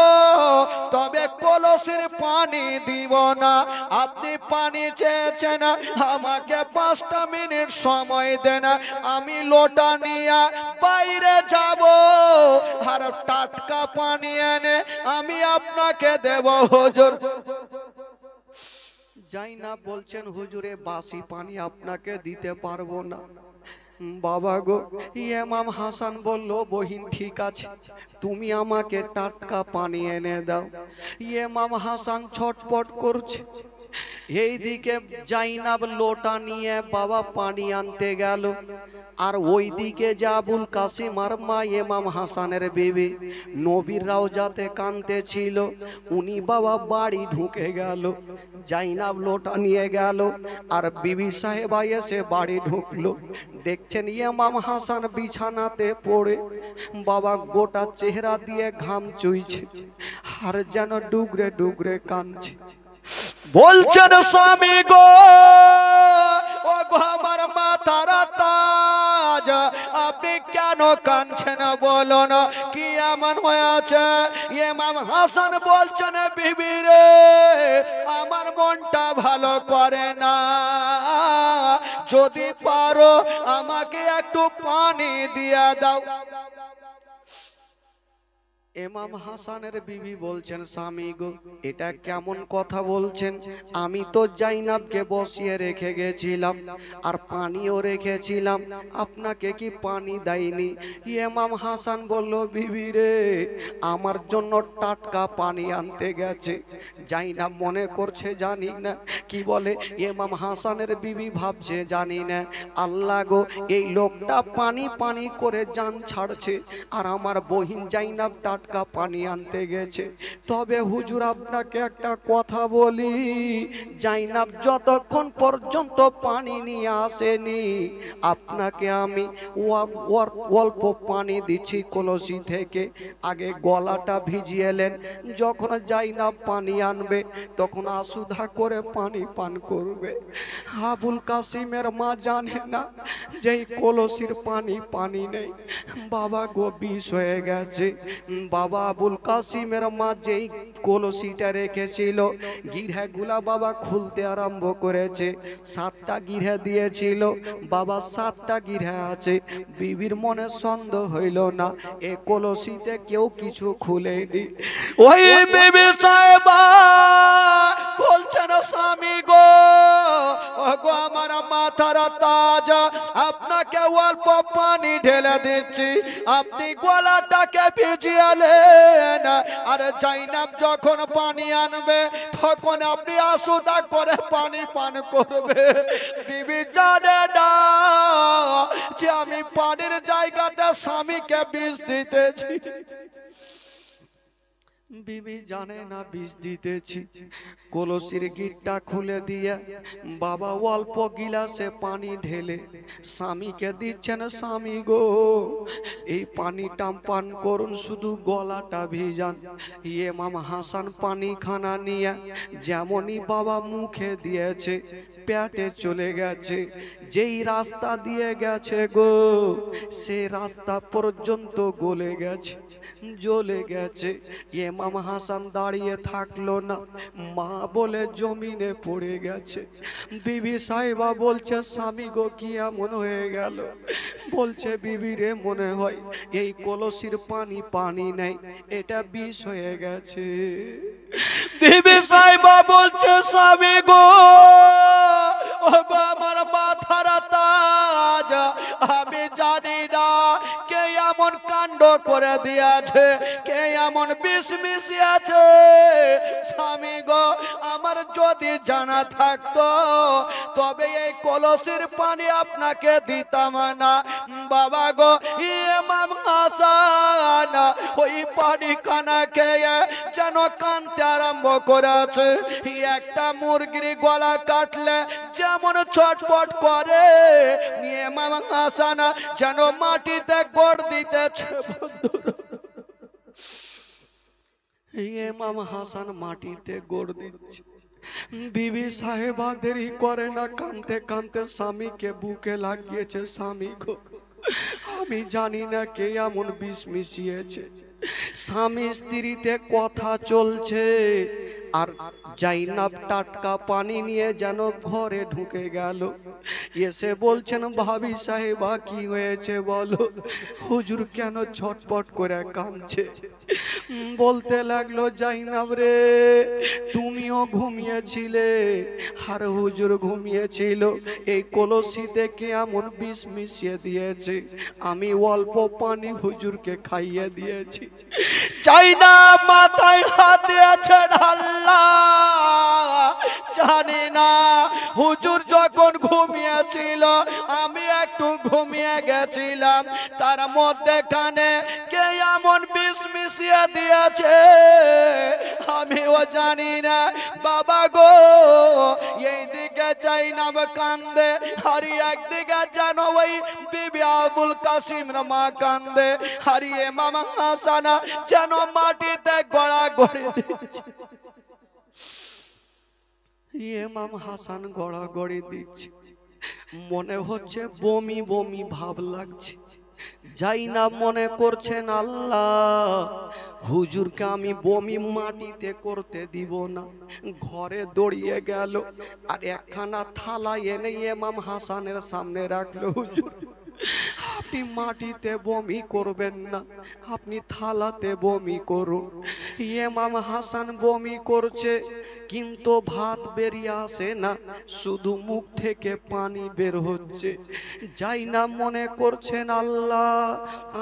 তবে কলসির পানি দিব না। আপনি পানি চেয়েছেন, আমাকে 5টা মিনিট সময় দেন, আমি লোটা নিয়ে বাইরে যাব আর টাটকা পানি এনে আমি আপনাকে দেব হুজুর। জাইনাব বলছেন হুজুরে বাসি পানি আপনাকে দিতে পারবো না। বাবা গো ইমাম হাসান বলল, বহিন ঠিক আছে তুমি আমাকে টাটকা পানি এনে দাও। ইমাম হাসান ছটপট করছে। এইদিকে জাইনাব লোটা নিয়ে বাবা পানি আনতে গেল, আর ওইদিকে যে আবুল কাসিম আর মা ইমাম হাসানের বিবি নবীর রওজাতে কাঁদতেছিল, উনি বাবা বাড়ি ঢুকে গেল। জাইনাব লোটা নিয়ে গেল আর বিবি সাহেবা এসে বাড়ি ঢুকলো। দেখছেন ইমাম হাসান বিছানাতে পড়ে বাবা গোটা চেহারা দিয়ে ঘাম চুইছে আর যেন ডুগরে ডুগরে কাঁদছে। বলছেন স্বামী গো ও গো আমার মাথার তাজ, আপনি কেন কাঁদছেন বলুন, কি এমন হয়েছে? ইমাম হাসান বলছেন বিবি রে আমার মনটা ভালো করে না, যদি পারো আমাকে একটু পানি দিয়ে দাও। ইমাম হাসানের বিবি বলছেন, স্বামী গো এটা কেমন কথা বলছেন? আমি তো জাইনাবকে বসিয়ে রেখে গেছিলাম আর পানিও রেখেছিলাম, আপনাকে কি পানি দেয়নি? ইমাম হাসান বলল, বিবি রে আমার জন্য টাটকা পানি আনতে গেছে। জাইনাব মনে করছে জানি না, কি বলে ইমাম হাসানের বিবি ভাবছে জানি না। আল্লাহ গো এই লোকটা পানি পানি করে জান ছাড়ছে আর আমার বহিন জাইনাব টাটকা পানি আনতে গেছে। তবে হুজুর আপনাকে একটা কথা বলি, জাইনাব যতক্ষণ পর্যন্ত পানি নিয়ে আসেনি আপনাকে আমি অল্প পানি দিচ্ছি কলসি থেকে, আগে গলাটা ভিজিয়েলেন, যখন জাইনাব পানি আনবে তখন আসুধা করে পানি পান করবে। আবুল কাসিমের মা জানে না যে কলসির পানি পানি নেই, বাবা গো বিষ হয়ে গেছে। বাবা আবুল কাসিমের মা যেই কলসিটা রেখেছিল গিরহাগুলা বাবা খুলতে আরম্ভ করেছে। 7টা গিরহা দিয়েছিল বাবা, 7টা গিরহা আছে। বিবির মনে সন্দেহ হইল না এ কলসিতে কেউ কিছু খুলেনি। ওই বিবি সাহেবা বলছেন স্বামী গো, ওগো আমার মাথার তাজ, আপনাকে অল্প পানি ঢেলে দিচ্ছি, আপনি গলাটাকে ভিজিয়েলেন, আর জাইনাব যখন পানি আনবে তখন আপনি আসুদা করে পানি পান করবে। বিবি জানে না যে আমি পানির জায়গাতে স্বামীকে বিষ দিতেছি। বিবি জানে না বিষ দিতেছি। কলসির গিটটা খুলে দিয়ে বাবা অল্প গিলাসে পানি ঢেলে স্বামীকে দিচ্ছেন। স্বামী গো, এই পানিটা পান করুন, শুধু গলাটা ভিজান। ইমাম হাসান পানি খানা নিয়ে যেমনই বাবা মুখে দিয়েছে পেটে চলে গেছে। যেই রাস্তা দিয়ে গেছে গো, সেই রাস্তা পর্যন্ত গলে গেছে, জ্বলে গেছে। ইমাম হাসান দাঁড়িয়ে থাকলো না, মা বলে জমিনে পড়ে গেছে। বিবি সাহেবা বলছে স্বামী গো কি এমন হয়ে গেল? বলছে বিবি রে, মনে হয় এই কলসির পানি পানি নাই, এটা বিষ হয়ে গেছে। বিবি সাহেবা বলছে স্বামী গো, ওগো আমার মাথার তাজ, আমি জানি না কে এমন কাণ্ড করে দিয়েছে, কে এমন বিষ মিশিয়েছে। স্বামী গো, আমার যদি জানা থাকতো তবে এই কলসির পানি আপনাকে দিতাম না। বাবা গো, ইমাম হাসান ওই পানি খানা খেয়ে যেন কাঁদতে আরম্ভ করেছে। একটা মুরগির গলা কাটলে যেমন ছটপট করে, ইমাম হাসান যেন মাটিতে গড় দিতেছে। ইমাম হাসান মাটিতে গড় দিচ্ছে। বিবি সাহেবা দেরি করে না, কাঁদতে কাঁদতে স্বামীকে বুকে লাগিয়েছে। স্বামী গো, আমি জানি না কে এমন বিষ মিশিয়েছে। স্বামী স্ত্রীতে কথা চলছে, আর জাইনাব টাটকা পানি নিয়ে যেন ঘরে ঢুকে গেল। এসে বলছেন ভাবি সাহেবা কি হয়েছে বলো? হুজুর কেন ছটপট করে কাঁদছে? বলতে লাগলো জাইনাব রে, তুমিও ঘুমিয়েছিলে আর হুজুর ঘুমিয়েছিল। এই কলসিতে কে এমন বিষ মিশিয়ে দিয়েছে, আমি অল্প পানি হুজুরকে খাইয়ে দিয়েছি। চাইনা মাথায় হাত দিয়েছেন আল্লাহ, জানি না হুজুর যখন ঘুমিয়েছিল আমি একটু ঘুমিয়ে গেছিলাম, তার মধ্যেখানে কে এমন বিষ মিশিয়ে দিয়েছে আমিও জানি না। বাবা গো, এই দিকে জাইনাব কান্দে, আর একদিকে যেন ওই বিবি আবুল কাসিমের মা কান্দে, আর ইমাম হাসান যেন মাটিতে গড়াগড়ি দিচ্ছে। ইমাম হাসান গড়াগড়ি দিচ্ছে, মনে হচ্ছে বমি বমি ভাব লাগছে। জাইনাব মনে করছেন আল্লাহ, হুজুরকে আমি বমি মাটিতে করতে দিব না। ঘরে দৌড়িয়ে গেল আর একখানা থালা এনে ইমাম হাসানের সামনে রাখলো। হুজুর, আপনি মাটিতে বমি করবেন না, আপনি থালাতে বমি করুন। ইমাম হাসান বমি করছে, কিন্তু ভাত বেরিয়ে আসে না, শুধু মুখ থেকে পানি বের হচ্ছে। জাইনাব মনে করছেন আল্লাহ,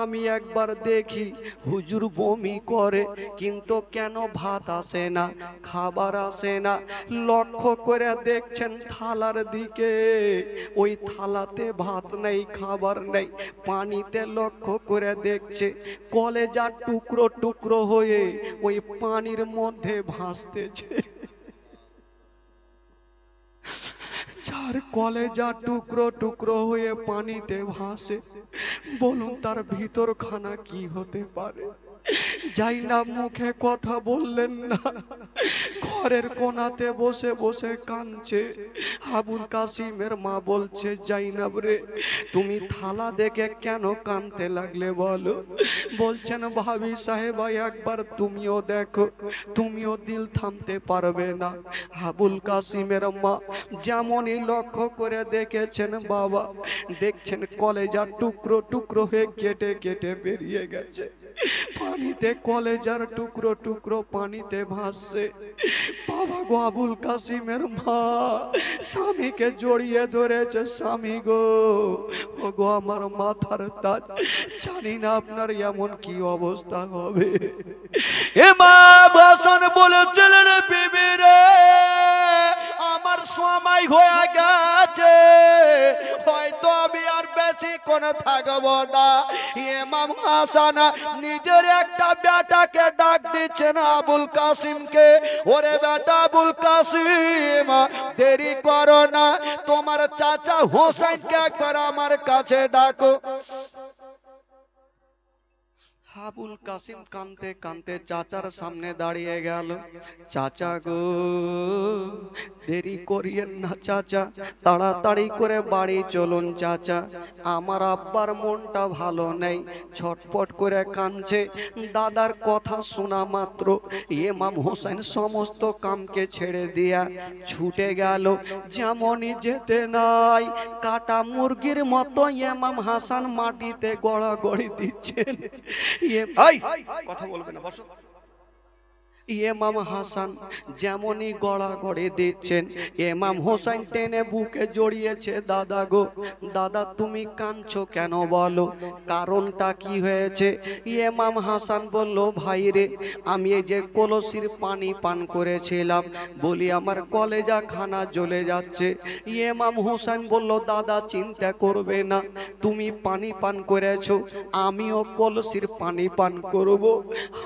আমি একবার দেখি হুজুর বমি করে, কিন্তু কেন ভাত আসে না, খাবার আসে না। লক্ষ্য করে দেখছেন থালার দিকে, ওই থালাতে ভাত নেই, খাবার নেই। পানিতে লক্ষ্য করে দেখছে কলেজা টুকরো টুকরো হয়ে ওই পানির মধ্যে ভাসতেছে। যার কলেজা টুকরো টুকরো হয়ে পানিতে ভাসে, বলুন তার ভিতর খানা কি হতে পারে? জাইনাব মুখে কথা বললেন না, ঘরের কোনাতে বসে বসে কাঁদছে। আবুল কাসিমের মা বলছে, জাইনাব রে তুমি থালা দেখে কেন কাঁদতে লাগলে বলো? বলছেন, ভাবি সাহেবা একবার তুমিও দেখো, তুমিও দিল থামতে পারবে না। আবুল কাসিমের মা যেমনই লক্ষ্য করে দেখেছেন বাবা, দেখছেন কলেজার টুকরো টুকরো হয়ে কেটে কেটে বেরিয়ে গেছে, পানিতে কলেজার টুকরো টুকরো পানিতে ভাসছে। বাবা গো, আবুল কাসিমের মা স্বামীকে জড়িয়ে ধরেছে। স্বামী গো, ও গো আমার মাথার তাজ, জানি না আপনার এমন কি অবস্থা হবে। ইমাম হাসান বলেছিলেন, বিবি রে আমার সময় হয়ে গেছে, হয়তো আমি আর বেশিক্ষণ থাকবো না। ইমাম হাসান নিজের একটা বেটাকে ডাক দিচ্ছেন আবুল কাসিমকে, ওরে বেটা আবুল কাসিম দেরি করো না, তোমার চাচা হোসেনকে একবার আমার কাছে ডাকো। আবুল কাসিম কানতে কানতে চাচার সামনে দাঁড়িয়ে গেল। চাচা গো, দেরি করিয়েন না চাচা, তাড়াতাড়ি করে বাড়ি চলুন চাচা, আমার আব্বার মনটা ভালো নেই, ছটপট করে কাঁদছে। দাদার কথা শোনা মাত্র ইমাম হোসেন সমস্ত কামকে ছেড়ে দিয়া ছুটে গেল। যেমনই যেতে নাই, কাটা মুরগির মতো ইমাম হাসান মাটিতে গড়াগড়ি দিচ্ছেন। কথা বলবে না, বসো। ইমাম হাসান যেমনই গড়াগড়ি দিচ্ছেন, ইমাম হোসেন টেনে বুকে জড়িয়েছে। দাদা গো, দাদা তুমি কাঁদছো কেন বলো, কারণটা কি হয়েছে? ইমাম হাসান বলল, ভাই রে আমি এই যে কলসির পানি পান করেছিলাম, বলি আমার কলেজা খানা জ্বলে যাচ্ছে। ইমাম হোসেন বলল, দাদা চিন্তা করবে না, তুমি পানি পান করেছো, আমিও কলসির পানি পান করব,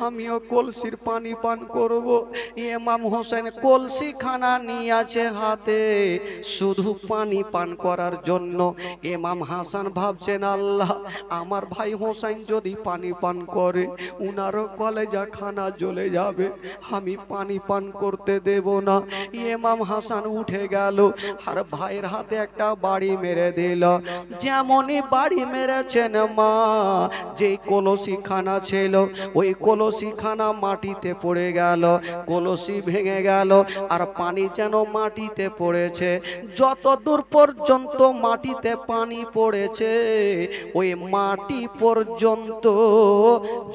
আমিও কলসির পানি পান করব। ইমাম হোসেন কলসি খানা নিয়ে আছে হাতে, শুধু পানি পান করার জন্য। ইমাম হাসান ভাবছেন, আল্লাহ আমার ভাই হোসেন যদি পানি পান করে উনারও কলেজা খানা জ্বলে যাবে, আমি পানি পান করতে দেব না। ইমাম হাসান উঠে গেল আর ভাইয়ের হাতে একটা বাড়ি মেরে দিল। যেমনই বাড়ি মেরেছেন মা, যেই কলসি খানা ছিল ওই কলসি খানা মাটিতে পড়ে গেল, কলসি ভেঙে গেল আর পানি যেন মাটিতে পড়েছে। যত দূর পর্যন্ত মাটিতে পানি পড়েছে ওই মাটি পর্যন্ত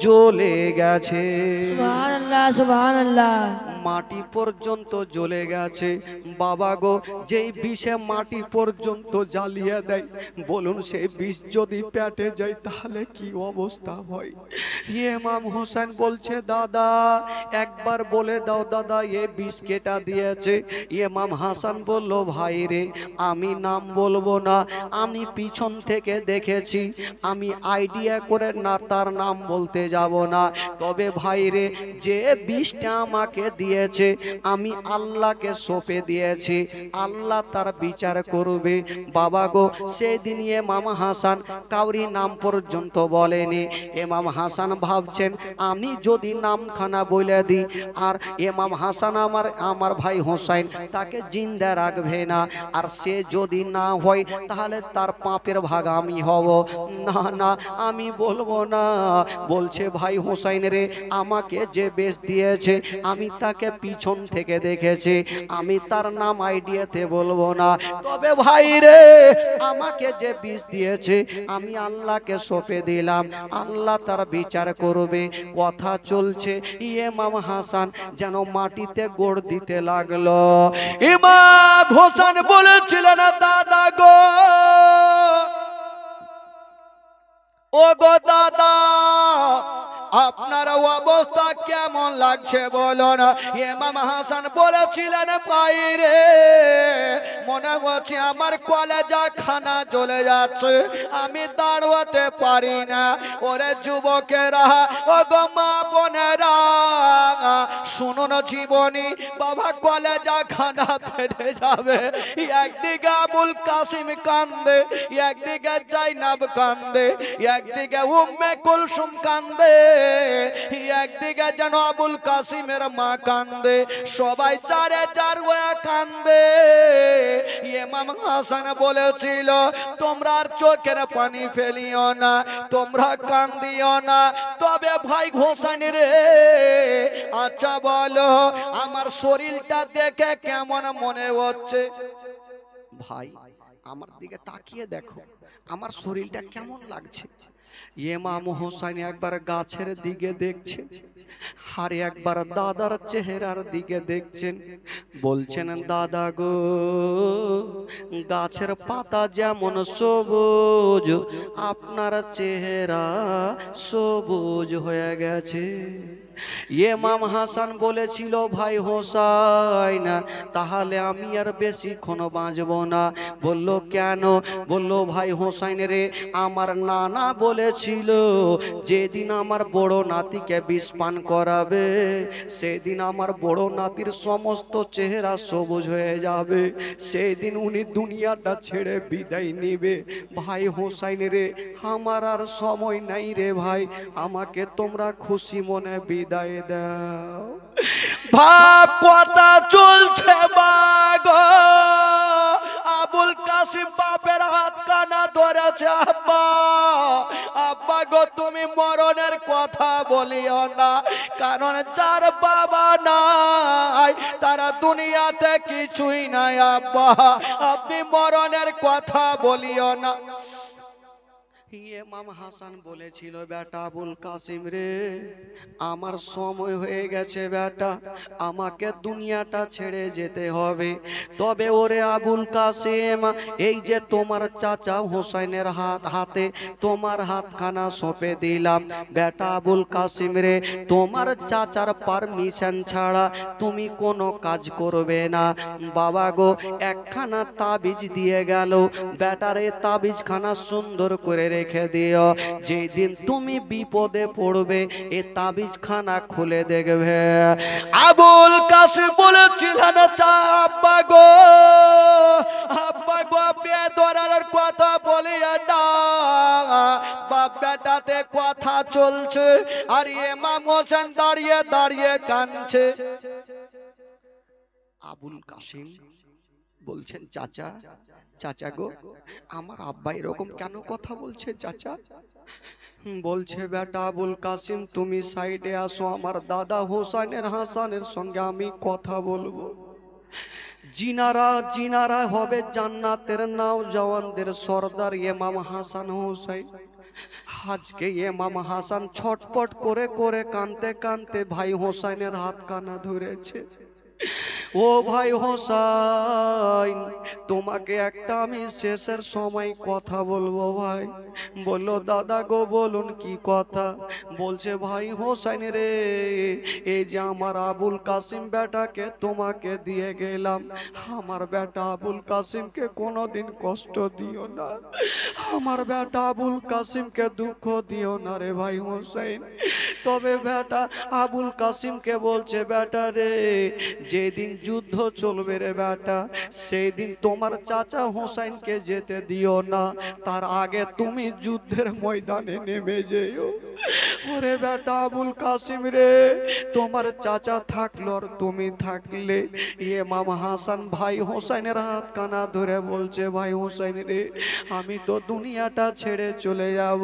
জ্বলে গেছে। সুবহানাল্লাহ, সুবহানাল্লাহ। মাটি পর্যন্ত জ্বলে গেছে। বাবা গো, যেই বিষে মাটি পর্যন্ত জ্বালিয়ে দেয়, বলুন সেই বিষ যদি পেটে যায় তাহলে কি অবস্থা হয়? ইমাম হোসেন বলছে, দাদা একবার বলে দাও দাদা এ বিষ কেটা দিয়েছে। ইমাম হাসান বলল, ভাই রে আমি নাম বলবো না, আমি পিছন থেকে দেখেছি, আমি আইডিয়া করে না তার নাম বলতে যাব না, তবে ভাই রে যে বিষটা আমাকে দিয়েছে আমি আল্লাহকে সঁপে দিয়েছি, আল্লাহ তার বিচার করবে। বাবা গো, সেদিন ইমাম হাসান কাউরি নাম পর্যন্ত বলেনি। ইমাম হাসান ভাবছেন, আমি যদি নামখানা বলে দিই আর ইমাম হাসান আমার ভাই হোসেন তাকে জিন্দা রাখবে না, আর সে যদি না হয় তাহলে তার পাপের ভাগ আমি হব। না না, আমি বলবো না। বলছে, ভাই হোসেন রে আমাকে যে বেশ দিয়েছে আমি তাকে পিছন থেকে দেখেছি, আমি তার নাম আইডিয়াতে বলবো না, তবে ভাই রে আমাকে যে বিষ দিয়েছে আমি আল্লাহকে সঁপে দিলাম, আল্লাহ তার বিচার করবে। কথা চলছে, ইমাম হাসান যেন মাটিতে গোড় দিতে লাগলো। ইমাম হোসেন বলেছিলেন, দাদা গো, ও গো দাদা আপনার অবস্থা কেমন লাগছে বলুন। ইমাম হাসান বলেছিলেন, বাইরে মনে হচ্ছে আমার কলেজা খানা জ্বলে যাচ্ছে, আমি দাঁড়াতে পারি না। ওরে যুবকেরা, ও গো মা বোনেরা, শুনুন জীবনী, বাবা কলেজা খানা ফেটে যাবে। একদিকে আবুল কাসিম কান্দে, একদিকে জাইনাব কান্দে, একদিকে উম্মে কুলসুম কান্দে। একদিকে যেন আবুল কাসিমের মা কান্দে, সবাই চারে চার হয়ে কান্দে। ইমাম হাসান বলেছিল তোমরা আর চোখের পানি ফেলিও না, তোমরা কান্দিও না। তবে ভাই হোসেন রে, আচ্ছা বলো আমার শরীরটা দেখে কেমন মনে হচ্ছে? ভাই আমার দিকে তাকিয়ে দেখো, আমার শরীরটা কেমন লাগছে। ইমাম হোসেন একবার গাছের দিকে দেখছেন, আর একবার দাদার চেহারার দিকে দেখছেন। বলছেন দাদা গো, গাছের পাতা যেমন সবুজ, আপনার চেহারা সবুজ হয়ে গেছে। ইমাম হাসান বলেছিল ভাই হোসেন তাহলে আমি আর বেশিক্ষণ বাঁচব না। বলল কেন? বলল ভাই হোসেন রে, আমার নানা বলেছিল যেদিন আমার বড় নাতিকে বিষ পান করাবে সেদিন আমার বড় নাতির সমস্ত চেহারা সবুজ হয়ে যাবে, সেদিন উনি দুনিয়াটা ছেড়ে বিদায় নেবে। ভাই হোসেন রে, আমার আর সময় নাই রে ভাই, আমাকে তোমরা খুশি মনে বিদায় দাও। ভাব কথা চলছে বাগো, আবুল কাসিম বাপের হাত কানা ধরেছে। আব্বা আব্বা গো, তুমি মরণের কথা বলিও না, কারণ যার বাবা নাই তারা দুনিয়াতে কিছুই নাই। আব্বা আপনি মরণের কথা বলিও না। ইমাম হাসান বলেছিল বেটা আবুল কাসিম রে, আমার সময় হয়ে গেছে বেটা, আমাকে দুনিয়াটা ছেড়ে যেতে হবে। তবে ওরে আবুল কাসিম, এই যে তোমার চাচা হোসেনের হাতে তোমার হাতখানা সঁপে দিলাম। বেটা আবুল কাসিম রে, তোমার চাচার পারমিশন ছাড়া তুমি কোনো কাজ করবে না। বাবা গো, একখানা তাবিজ দিয়ে গেল, বেটারে তাবিজখানা সুন্দর করে রেখে দিও, যেদিন তুমি বিপদে পড়বে এ তাবিজ খানা খুলে দেখবে। আবুল কাসিম বলেছিলেন আব্বা গো, আব্বা গো আপনি ধরার কথা বলিয়া না, বাপ বেটাতে কথা চলছে আর ইমাম হোসেন দাঁড়িয়ে দাঁড়িয়ে কাঁদছে। আবুল কাসিম বলছেন চাচা, চাচা গো আমার আব্বা এরকম কেন কথা বলছে চাচা? বলছে বেটা আবুল কাসিম তুমি সাইডে আসো, আমার দাদা হোসেনের হাসানের সঙ্গে আমি কথা বলবো। জিনারা হবে জান্নাতের নওজওয়ানদের সর্দার ইমাম হাসান হোসেন। আজকে ইমাম হাসান ছটপট করে করে কাঁদতে কাঁদতে ভাই হোসেনের হাত কানা ধরেছে। ও ভাই হোসেন, তোমাকে একটা আমি শেষের সময় কথা বলবো ভাই। বললো দাদা গো বলুন কি কথা? বলছে ভাই হোসেন রে, এই যে আমার আবুল কাসিম বেটাকে তোমাকে দিয়ে গেলাম, আমার বেটা আবুল কাসিমকে কোনোদিন কষ্ট দিও না, আমার বেটা আবুল কাসিমকে দুঃখ দিও না রে ভাই হোসেন। তবে বেটা আবুল কাসিমকে বলছে বেটা রে, যেদিন যুদ্ধ চলবে রে বেটা, সেই দিন তোমার চাচা হোসেনকে যেতে দিও না, তার আগে তুমি যুদ্ধের ময়দানে নেমে যেও। ওরে বেটা আবুল কাসিম রে, তোমার চাচা থাকলো আর তুমি থাকলে। ইমাম হাসান ভাই হোসেনের হাত কানা ধরে বলছে ভাই হোসেন রে, আমি তো দুনিয়াটা ছেড়ে চলে যাব।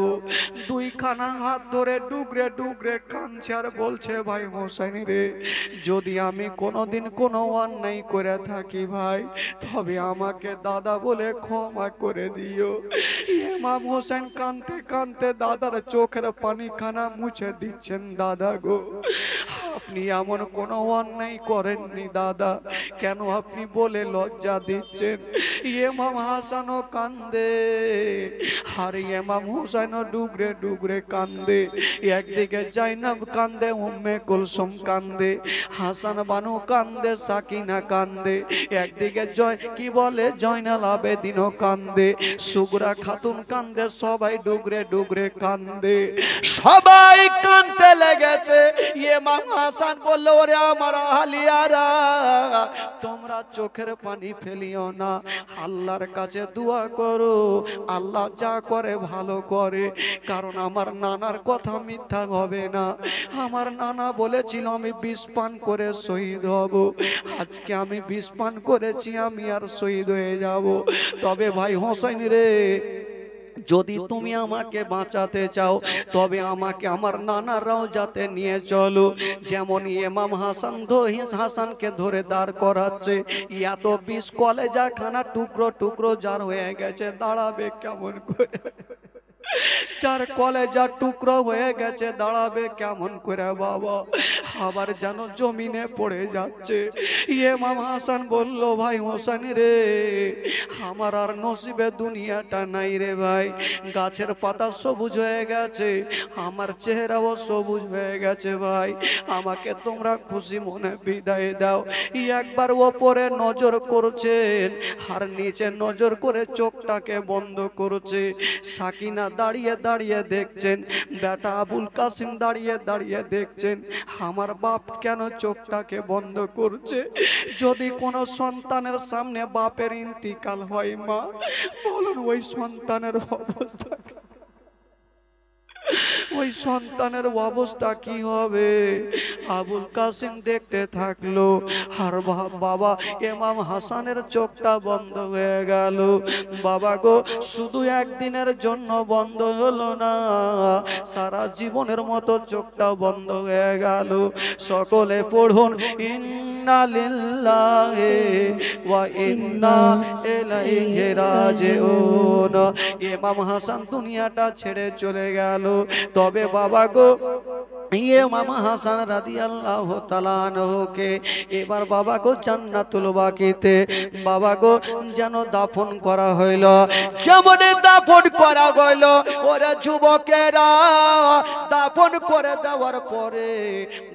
দুইখানা হাত ধরে ডুগরে ডুগরে কাঁদছে আর বলছে ভাই হোসেন রে, যদি আমি কোনোদিন কোনো অন্যায় করে থাকি ভাই, তবে আমাকে দাদা বলে ক্ষমা করে দিও। ইমাম হোসেন কাঁদতে কাঁদতে দাদার চোখের পানি খানা মুছে দিচ্ছেন। দাদা গো, আপনি এমন কোনো অন্যায় করেননি দাদা, কেন আপনি বলে লজ্জা দিচ্ছেন? ইমাম হাসানও কান্দে আর ইমাম হোসেনও ডুগরে ডুগরে কান্দে। একদিকে জাইনাব কান্দে, উম্মে কুলসুম কান্দে, হাসান বানু কান্দে, সাকিনা কান্দে, একদিকে জয়নাল আবেদিনও কান্দে, সুগরা খাতুন কান্দে, সবাই ডুগরে ডুগরে কান্দে। সবাই কাঁদতে লেগেছে। ইমাম হাসান বলল, ওরে আমার আহলিয়ারা, তোমরা চোখের পানি ফেলিও না, আল্লাহর কাছে দোয়া করো, আল্লাহ যা করে ভালো করে। কারণ আমার নানার কথা মিথ্যা হবে না। আমার নানা বলেছিল আমি বিষ পান করে শহীদ হব। আজকে আমি বিষ পান করেছি, আমি আর শহীদ হয়ে যাব। তবে ভাই হোসেন রে, যদি তুমি আমাকে বাঁচাতে চাও তবে আমাকে আমার নানারাও যাতে নিয়ে চলো। যেমন ইমাম হাসানকে ধরে দাঁড় করাচ্ছে, এত বিষ কলেজা খানা টুকরো টুকরো যার হয়ে গেছে, দাঁড়াবে কেমন করে? যার কলেজা টুকরো হয়ে গেছে, দাঁড়াবে কেমন করে বাবা? আবার যেন জমিনে পড়ে যাচ্ছে। ইমাম হাসান বলল, ভাই হোসেন রে, আমার আর নসিবে দুনিয়াটা নাই রে ভাই। গাছের পাতা সবুজ হয়ে গেছে, আমার চেহারাও সবুজ হয়ে গেছে ভাই। আমাকে তোমরা খুশি মনে বিদায় দাও। একবার ওপরে নজর করছেন আর নিচে নজর করে চোখটাকে বন্ধ করছে। সাকিনা দাঁড়িয়ে দাঁড়িয়ে দেখছেন, বেটা আবুল কাসিম দাঁড়িয়ে দাঁড়িয়ে দেখছেন, আমার বাপ কেন চোখটাকে বন্ধ করছে? যদি কোনো সন্তানের সামনে বাপের ইন্তিকাল হয়, মা বলুন ওই সন্তানের অবস্থা, ওই সন্তানের অবস্থা কি হবে? আবুল কাসিম দেখতে থাকলো, আর বাবা ইমাম হাসানের চোখটা বন্ধ হয়ে গেল। বাবা গো, শুধু একদিনের জন্য বন্ধ হলো না, সারা জীবনের মতো চোখটা বন্ধ হয়ে গেল। সকলে পড়ুন, ইন্না লিল্লাহি ওয়া ইন্না ইলাইহি রাজিউন। ইমাম হাসান দুনিয়াটা ছেড়ে চলে গেল। তবে বাবা গো, ইমাম হাসান রাদিয়াল্লাহু তাআলা আনহুকে এবার বাবা গো জান্নাতুল বাকিতে বাবা গো যেন দাফন করা হইল। যেমন দাফন করা হইল, ওরা যুবকেরা দাফন করে দেওয়ার পরে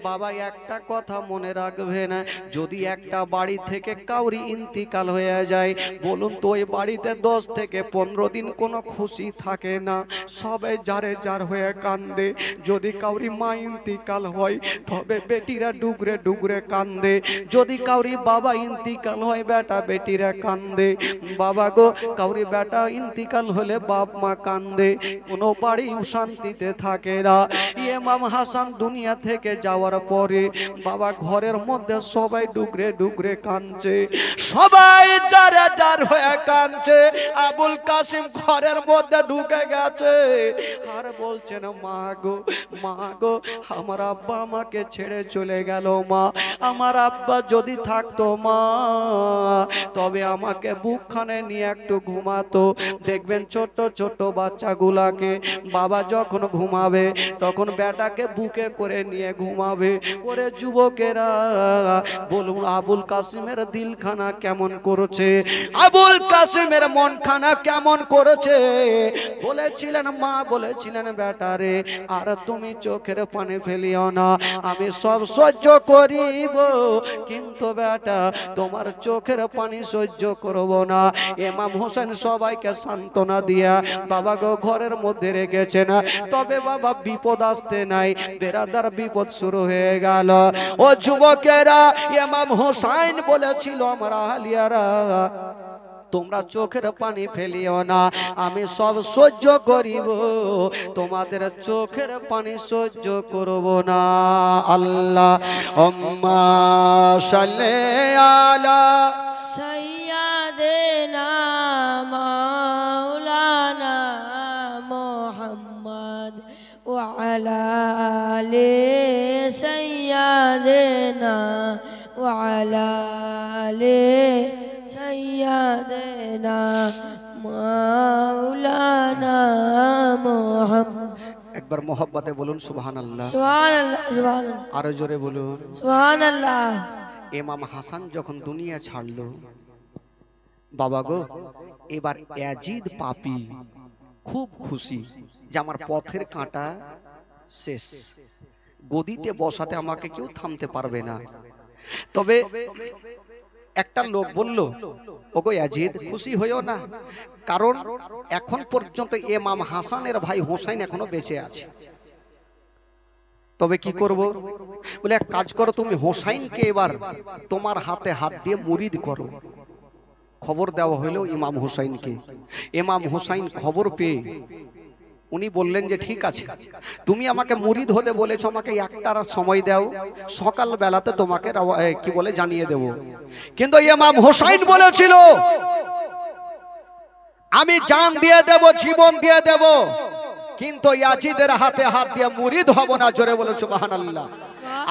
বাবা একটা কথা মনে রাখবেন, যদি একটা বাড়ি থেকে কাউরি ইন্তিকাল হয়ে যায়, বলুন তো ওই বাড়িতে 10 থেকে 15 দিন কোনো খুশি থাকে না, সবাই যারে যার হয়ে কান্দে। যদি কাউরি মা ইন্তিকাল হয় তবে বেটিরা ডুগরে ডুগরে কান্দে। যদি কাউরি বাবা ইন্তিকাল হয়, বেটা বেটিরা কান্দে। বাবা গো, কাউরি বেটা ইন্তিকাল হলে বাপ মা কান্দে, কোনো বাড়ি শান্তিতে থাকে না। ইমাম হাসান দুনিয়া থেকে যাওয়ার পরে বাবা ঘরের মধ্যে সবাই ডুগরে ডুগরে কাঁদছে, সবাই যারে যার হয়ে কাঁদছে। আবুল কাসিম ঘরের মধ্যে ঢুকে গেছে আর বলছেন, মা গো, মা গো, আমার আব্বা আমাকে ছেড়ে চলে গেল। মা, আমার আব্বা যদি থাকতো মা, তবে আমাকে বুকখানে নিয়ে একটু ঘুমাতো। দেখবেন ছোট ছোট বাচ্চাগুলাকে বাবা যখন ঘুমাবে তখন বেটাকে বুকে করে নিয়ে ঘুমাবে। ওরে যুবকেরা, বলুন আবুল কাসিমের দিলখানা কেমন করেছে, আবুল কাসিমের মনখানা কেমন করেছে? বলেছিলেন মা, বলেছিলেন বেটারে, আর তুমি চোখের পানি ফেলিও না, আমি সব সহ্য করিব, কিন্তু বেটা তোমার চোখের পানি সহ্য করব না। ইমাম হোসেন সবাইকে সান্ত্বনা দিয়া বাবা গো ঘরের মধ্যে রেখেছেন। তবে বাবা বিপদ আসতে নাই, বেরাদার বিপদ শুরু হয়ে গেল। ও যুবকেরা, ইমাম হোসেন বলেছিল, আমার আহলিয়ারা, তোমরা চোখের পানি ফেলিও না, আমি সব সহ্য করিব, তোমাদের চোখের পানি সহ্য করব না। আল্লাহ উম্মা সাল্লি আলা সাইয়্যিদিনা মাওলানা মুহাম্মদ ওয়া আলা আলি সাইয়্যিদিনা ওয়া আলা আলি সাইয়্যিদিনা মাওলানা মুহাম্মদ। একবার মোহব্বতে বলুন সুবহানাল্লাহ, সুবহানাল্লাহ, সুবহানাল্লাহ, আরো জোরে বলুন সুবহানাল্লাহ। ইমাম হাসান যখন দুনিয়া ছাড়লো, বাবা গো, এবার ইয়াজিদ পাপী খুব খুশি যে আমার পথের কাঁটা শেষ, গদিতে বসাতে আমাকে কেউ থামতে পারবে না। তবে একটা লোক বলল, ওগো ইয়াজিদ, খুশি হইও না, কারণ এখন পর্যন্ত ইমাম হাসানের ভাই হোসেন এখনো বেঁচে আছে। তবে কি করব? বলে এক কাজ করো, তুমি হোসাইনকে এবার তোমার হাতে হাত দিয়ে মুরিদ করো। খবর দেওয়া হলো ইমাম হোসাইনকে। ইমাম হোসাইন খবর পেয়ে উনি বললেন যে ঠিক আছে, তুমি আমাকে মুরিদ হতে বলেছো, আমাকে একটা সময় দাও, সকাল বেলাতে তোমাকে কি বলে জানিয়ে দেব। কিন্তু ইমাম হোসাইন বলেছিল আমি জান দিয়ে দেব, জীবন দিয়ে দেব, কিন্তু ইয়াজিদের হাতে হাত দিয়ে মুরিদ হব না। জোরে বলো সুবহানাল্লাহ।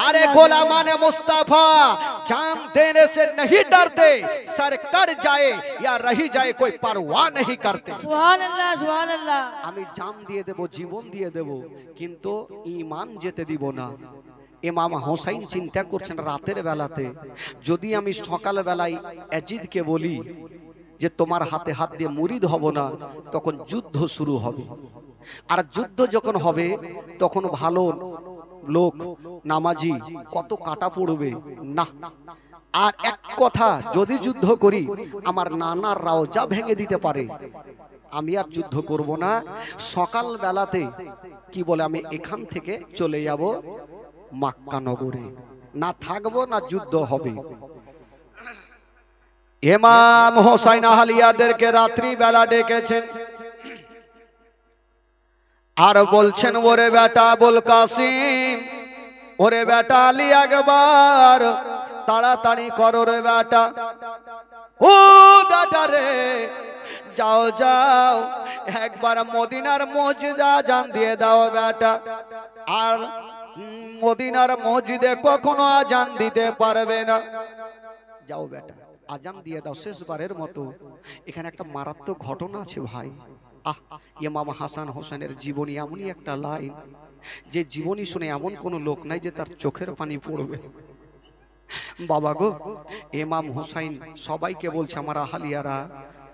अरे गोलामाने मुस्तफा जान देने से नहीं डरते, सर कर जाए या रही जाए कोई परवाह नहीं करते। सुभान अल्लाह, सुभान अल्लाह। আমি জান দিয়ে দেব, জীবন দিয়ে দেব, কিন্তু ঈমান যেতে দিব না। ইমাম হোসাইন চিন্তা করছেন রাতের বেলাতে যদি আমি সকাল বেলায় ইয়াজিদকে বলি যে তোমার হাতে হাত দিয়ে মুরিদ হব না, তখন যুদ্ধ শুরু হবে। আর যুদ্ধ যখন হবে তখন ভালো লোক নামাজি কত কাটা পড়বে না। আর এক কথা, যদি যুদ্ধ করি আমার নানার রওজা ভেঙে দিতে পারে, আমি আর যুদ্ধ করব না। সকাল বেলাতে কি বলে আমি এখান থেকে চলে যাব মক্কা নগরে, না থাকবো না যুদ্ধ হবে। ইমাম হোসাইন আহলিয়াদেরকে রাত্রি বেলা ডেকেছেন আর বলছেন ওরে বেটা আবুল কাসিম, ওরে বেটা আলী আকবর, তাড়াতাড়ি করো রে বেটা, ও বেটা রে, যাও যাও একবার মদিনার মসজিদে আজান দিয়ে দাও বেটা। আর মদিনার মসজিদে কখনো আজান দিতে পারবে না। যাও বেটা আজান দিয়ে দাও শেষবারের মতো। এখানে একটা মারাত্মক ঘটনা আছে ভাই। ইমাম হাসান হোসেনের জীবনী এমনই একটা লাইন, যে জীবনী শুনে এমন কোন লোক নাই যে তার চোখের পানি পড়বে। বাবা গো, ইমাম হোসাইন সবাইকে বলছে আমার আহালিয়ারা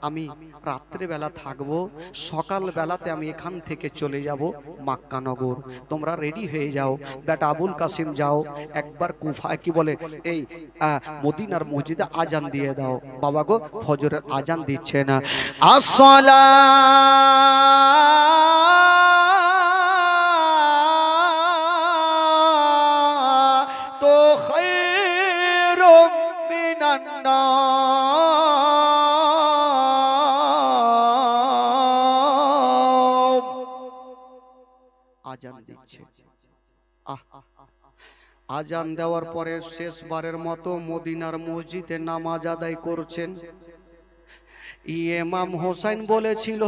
আমি রাত্রে বেলা থাকবো, সকাল বেলাতে আমি এখান থেকে চলে যাব মক্কা নগর, তোমরা রেডি হয়ে যাও। বেটা আবুল কাসিম যাও একবার কুফা কি বলে এই মদিনার মসজিদে আজান দিয়ে দাও। বাবা গো ফজরের আজান দিচ্ছে না। আসসালা তো খায়রুম মিনান নাম। আজান দিচ্ছে। আজান দেওয়ার পরে শেষবারের মতো মদিনার মসজিদে নামাজ আদায় করছেন। ইমাম হোসেন বলেছিল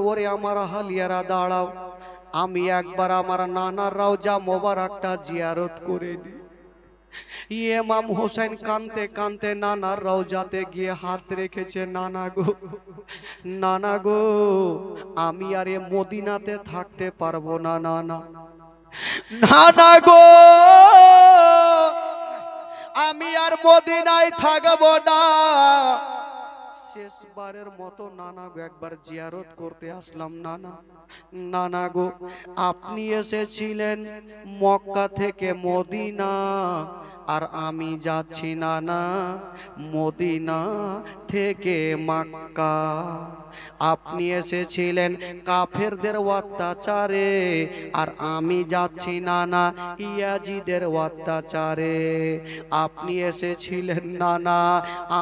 ওরে আমার আহলিয়ারা দাঁড়াও, আমি একবার আমার নানার রওজা মোবারকটা জিয়ারত করে নি। ইমাম হোসেন কাঁদতে কাঁদতে নানার রওজাতে গিয়ে হাত রেখেছে। নানা গো, নানা গো, আমি আর এ মদিনাতে থাকতে পারবো না নানা। নানা গো, আমি আর মদিনায় থাকবো না। শেষবারের মতো নানা গো একবার জিয়ারত করতে আসলাম। নানা, নানা গো, আপনি এসেছিলেন মক্কা থেকে মদিনা, আর আমি যাচ্ছি নানা মদিনা থেকে মক্কা। আপনি এসেছিলেন কাফেরদের অত্যাচারে, আর আমি যাচ্ছি নানা ইয়াজিদের অত্যাচারে। আপনি এসেছিলেন নানা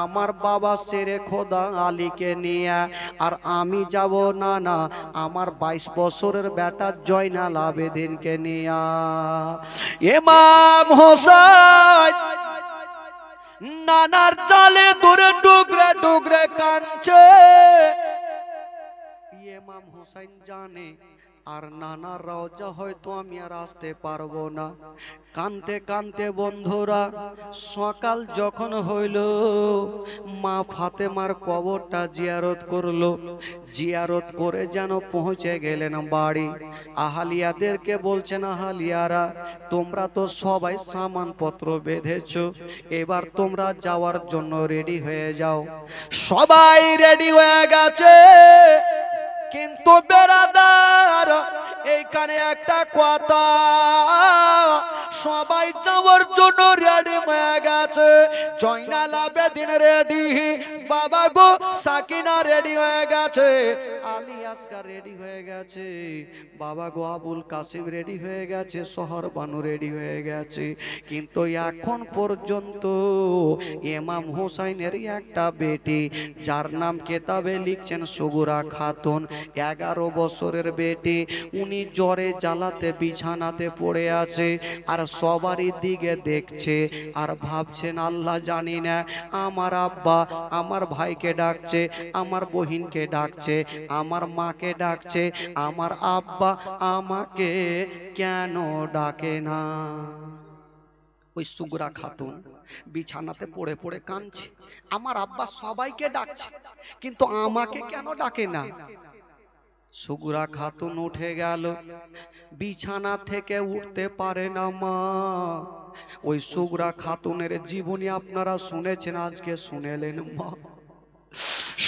আমার বাবা শেরে খোদা আলীকে নিয়ে, আর আমি যাব নানা আমার 22 বছরের বেটা জয়নাল আবেদিনকে নিয়ে। ইমাম হোসেন নানার চালে দূরে টুকরে টুকরে কাঁদছে। ইমাম হোসেন জানে আর নানার রওজা হয়তো আমি আর আসতে পারবো না। কানতে কানতে বন্ধুরা সকাল যখন হইল, মা ফাতেমার কবরটা জিয়ারত করলো। জিয়ারত করে যেন পৌঁছে গেলেন বাড়ি। আহালিয়াদেরকে বলছেন আহালিয়ারা তোমরা তো সবাই সামানপত্র বেঁধেছো, এবার তোমরা যাওয়ার জন্য রেডি হয়ে যাও। সবাই রেডি হয়ে গেছে, কিন্তু বেরাদার এইখানে একটা কথা, সবাই যাওয়ার জন্য রেডি হয়ে গেছে। জয়নাল আবেদিন রেডি, বাবা গো সাকিনা রেডি হয়ে গেছে, আলী আসগার রেডি হয়ে গেছে, বাবা গো আবুল কাসিম রেডি হয়ে গেছে, শহর বানু রেডি হয়ে গেছে। কিন্তু এখন পর্যন্ত ইমাম হোসাইনের একটা বেটি, যার নাম কেতাবে লিখছেন সুগুরা খাতুন, 11 বছরের বেটি, উনি জ্বরে জ্বালাতে বিছানাতে পড়ে আছে। আর সবারই দিকে দেখছে আর ভাবছেন আল্লাহ জানি না আমার আব্বা আমার ভাইকে ডাকছে, আমার বহিনকে ডাকছে, আমার মাকে ডাকছে, আমার আব্বা আমাকে কেন ডাকে না। ওই সুগুরা খাতুন বিছানাতে পড়ে পড়ে কাঁদছে, আমার আব্বা সবাইকে ডাকছে কিন্তু আমাকে কেন ডাকে না। সুগুরা খাতুন উঠে গেল, বিছানা থেকে উঠতে পারে না মা। ওই সুগুরা খাতুনের জীবনী আপনারা শুনেছেন, আজকে শুনেলেন মা।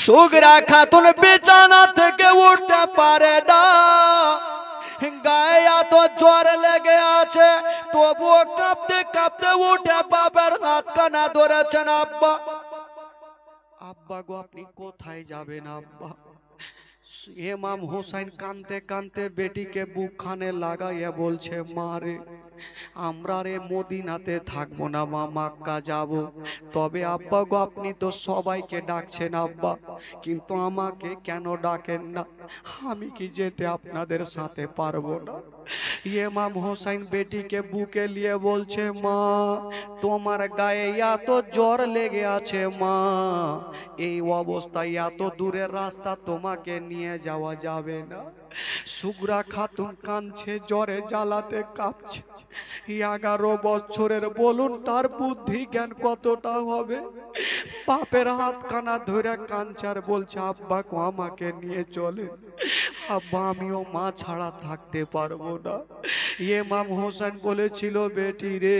সুগরা খাতুন বিছানা থেকে উঠতে পারে না, গায়ে এত জ্বর লেগে আছে, তবুও কাঁপতে কাঁপতে উঠে বাবার হাত কানা ধরেছেন। আব্বা, আব্বা গো আপনি কোথায় যাবেন আব্বা? ইমাম হোসেন কাঁদতে কাঁদতে বেটিকে বুকখানে লাগাইয়া বলছে, মা রে আমরা রে মদিনাতে থাকবো না মা, মক্কা যাব। তবে আব্বা গো আপনি তো সবাইকে ডাকছেন আব্বা, কিন্তু আমাকে কেন ডাকেন না? আমি কি যেতে আপনাদের সাথে পারবো না? ইমাম হোসেন বেটিকে বুকে নিয়ে বলছে, মা তোমার গায়ে এত জ্বর লেগে আছে মা, এই অবস্থায় এত দূরের রাস্তা তোমাকে নিয়ে যাওয়া যাবে না। সুগরা খাতুন কাঁদছে, জ্বরে জ্বালাতে কাঁপছে। 11 বছরের, বলুন তার বুদ্ধি জ্ঞান কতটা হবে? বাপের হাত কানা ধরে কাঞ্চার বলছে, আব্বা গো আমাকে নিয়ে চলেন, আব্বা আমিও মা ছাড়া থাকতে পারবো না। ইমাম হোসেন বলেছিল, বেটি রে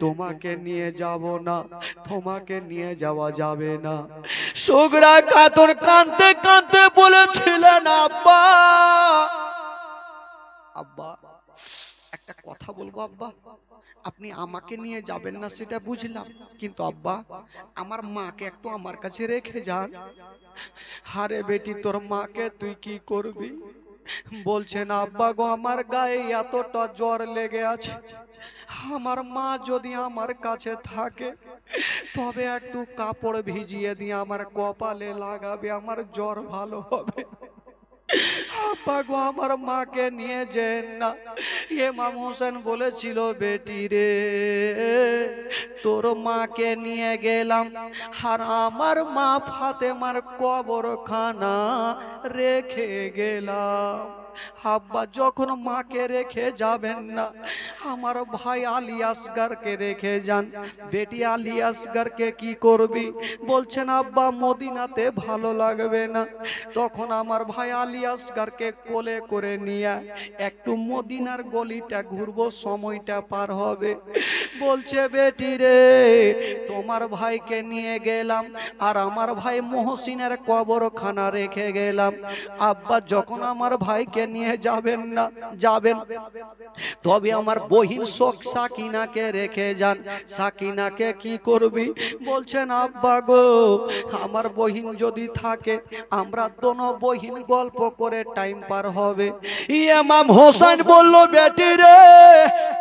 তোমাকে নিয়ে যাব না, তোমাকে নিয়ে যাওয়া যাবে না। সুগরা খাতুন কাঁদতে কাঁদতে বলেছিলেন, আব্বা আব্বা একটা কথা বলবো আব্বা, আপনি আমাকে নিয়ে যাবেন না সেটা বুঝলাম, কিন্তু আব্বা আমার মাকে একটু আমার কাছে রেখে যান। হারে বেটি তোর মাকে তুই কি করবি? বলছেন, আব্বা গো আমার গায়ে এতটা জ্বর লেগে আছে, আমার মা যদি আমার কাছে থাকে তবে একটু কাপড় ভিজিয়ে দিয়ে আমার কপালে লাগাবে, আমার জ্বর ভালো হবে। আব্বা গো আমার মাকে নিয়ে যেন না। ইমাম হোসেন বলেছিল, বেটি রে তোর মাকে নিয়ে গেলাম আর আমার মা ফাতেমার কবরখানা রেখে গেলাম। আব্বা যখন মাকে রেখে যাবেন না, আমার ভাই আলী আসগারকে রেখে যান। বেটি আলী আসগারকে কি করবি? বলছেন, আব্বা মদিনাতে ভালো লাগবে না। তখন আমার ভাই আলী আসগারকে কোলে করে নিয়ে একটু মদিনার গলিটা ঘুরবো, সময়টা পার হবে। বলছে, বেটি রে তোমার ভাইকে নিয়ে গেলাম আর আমার ভাই মহসিনের কবরখানা রেখে গেলাম। আব্বা যখন আমার ভাইকে নিয়ে যাবেন না, যাবেন, তবে আমার বহিন শোক সাকিনাকে রেখে যান। সাকিনাকে কি করবি? বলছেন, আব্বা গো আমার বহিন যদি থাকে আমরা দোনো বহিন গল্প করে টাইম পার হবে। ইমাম হোসেন বলল, বেটি রে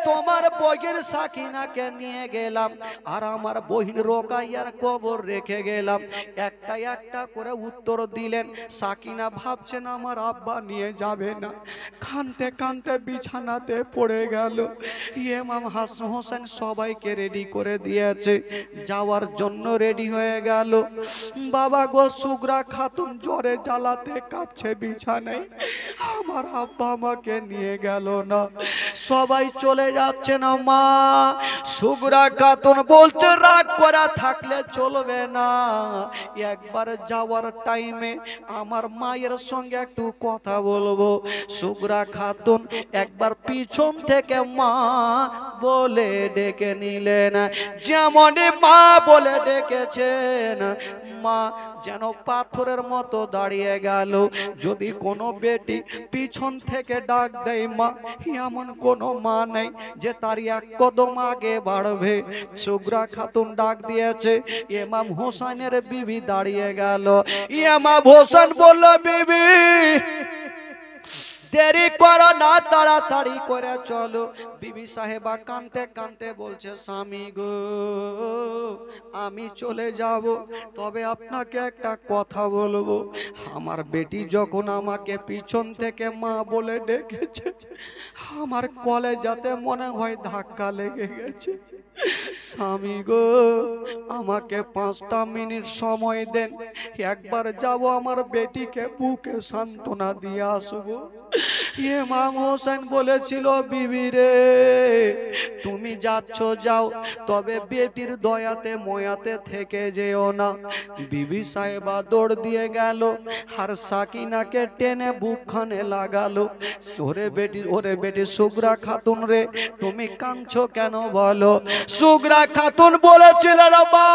তোমার বহিন সাকিনাকে নিয়ে গেলাম আর আমার বহিন রোকাইয়ার কবর রেখে গেলাম। একটা একটা করে উত্তর দিলেন। সাকিনা ভাবছেন আমার আব্বা নিয়ে যাবে না, কাঁদতে কাঁদতে বিছানাতে পড়ে গেল। ইমাম হোসেন সবাইকে রেডি করে দিয়েছে, যাওয়ার জন্য রেডি হয়ে গেল। বাবা গো সুগরা খাতুন জ্বরে জ্বালাতে কাঁপছে বিছানায়, আমার আব্বা আমাকে নিয়ে গেল না। সবাই চলে যাচ্ছে না মা। সুগরা খাতুন বলছে, রাগ করা থাকলে চলবে না, একবার যাওয়ার টাইমে আমার মায়ের সঙ্গে একটু কথা বলবো। সুগরা খাতুন একবার পিছন থেকে মা বলে ডেকে নিলেন, যেমন মা বলে ডেকেছেন মা যেন পাথরের মতো দাঁড়িয়ে গেল। যদি কোনো বেটি পিছন থেকে ডাক দেয় মা, এমন কোনো মা নেই যে তার এক কদম আগে বাড়বে। সুগরা খাতুন ডাক দিয়েছে, ইমাম হোসেনের বিবি দাঁড়িয়ে গেল। ইমাম হোসেন বলল, বিবি দেরি করো না, তাড়াতাড়ি করে চলো। বিবি সাহেবা কাঁদতে কাঁদতে বলছে, স্বামী গো আমি চলে যাব, তবে আপনাকে একটা কথা বলবো। আমার বেটি যখন আমাকে পিছন থেকে মা বলে ডেকেছে, আমার কলেজাতে মনে হয় ধাক্কা লেগে গেছে। স্বামী গো আমাকে 5টা মিনিট সময় দেন, একবার যাব আমার বেটিকে বুকে সান্ত্বনা দিয়ে আসবো। ইমাম হোসেন বলেছিল, বিবি রে তুমি যাচ্ছ যাও, তবে বেটির দয়াতে ময়াতে থেকে যেও না। বিবি সাহেবা দৌড় দিয়ে গেল আর সাকিনাকে টেনে বুকখানে লাগালো। ওরে বেটি সুগরা খাতুন রে, তুমি কাঁদছো কেন বলো? সুগরা খাতুন বলেছিলেন, মা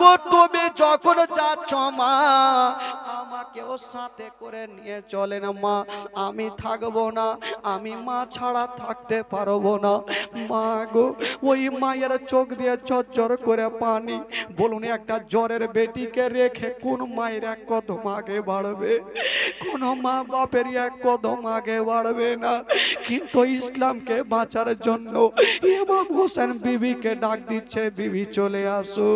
গো তুমি যখন যাচ্ছ মা আমাকেও সাথে করে নিয়ে চলেন মা, আমি থাকবো না, আমি মা ছাড়া থাকতে পারবো না। মা গো ওই মায়ের চোখ দিয়ে ঝরঝর করে পানি। বলুন একটা জ্বরের বেটিকে রেখে কোন মায়ের এক কদম আগে বাড়বে? কোন মা বাপের এক কদম আগে বাড়বে না। কিন্তু ইসলামকে বাঁচার জন্য ইমাম হোসেন বিবিকে ডাক দিচ্ছে, বিবি চলে আসো,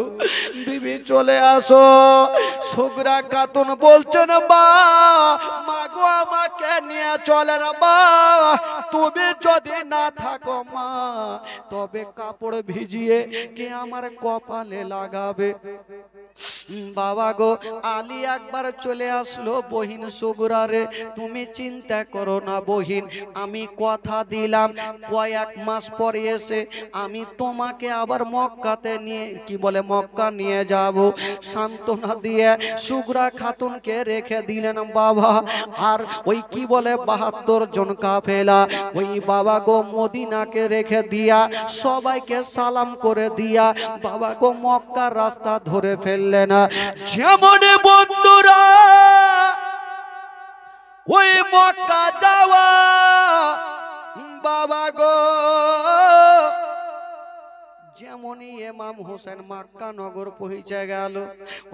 বিবি চলে আসো। সুগরা খাতুন বলছেন, মা গো আমাকে নিয়ে চলেন মা, তুমি যদি না থাকো মা তবে কাপড় ভিজিয়ে কে আমার কপালে লাগাবে? বাবা গো আলী একবার চলে আসলো, বহিন সুগরা রে তুমি চিন্তা করো না বহিন, আমি কথা দিলাম কয়েক মাস পরে এসে আমি তোমাকে আবার মক্কাতে নিয়ে মক্কা নিয়ে যাব। সান্ত্বনা দিয়ে সুগরা খাতুনকে রেখে দিলেন বাবা। আর ওই 72 জন কাফেলা ওই বাবা গো মদিনাকে রেখে দিয়া সবাইকে সালাম করে দিয়া বাবা গো মক্কার রাস্তা ধরে ফেললেন। যেমন বন্ধুরা ওই মক্কা যাওয়া বাবা গো, যেমনই ইমাম হোসেন মক্কা নগর পৌঁছে গেল,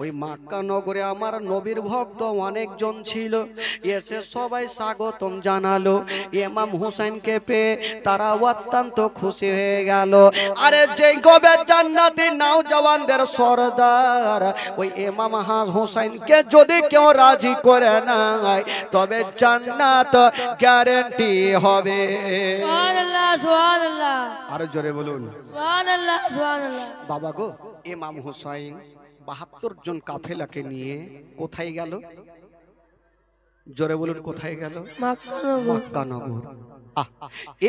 ওই মক্কা নগরে আমার নবীর ভক্ত অনেকজন ছিল, এসে সবাই স্বাগতম জানালো। ইমাম হোসেনকে পেয়ে তারা অত্যন্ত খুশি হয়ে গেল। আরে যে গবে জান্নাতি নওজওয়ানদের সরদার ওই ইমাম হোসেনকে যদি কেউ রাজি করে নাই তবে জান্নাত গ্যারান্টি হবে। সুবহানাল্লাহ সুবহানাল্লাহ, আরো জোরে বলুন সুবহানাল্লাহ সুবহানাল্লাহ। বাবা গো ইমাম হোসেন 72 জন কাফেলাকে নিয়ে কোথায় গেল? জোরে বলুন কোথায় গেল? মক্কা নগর।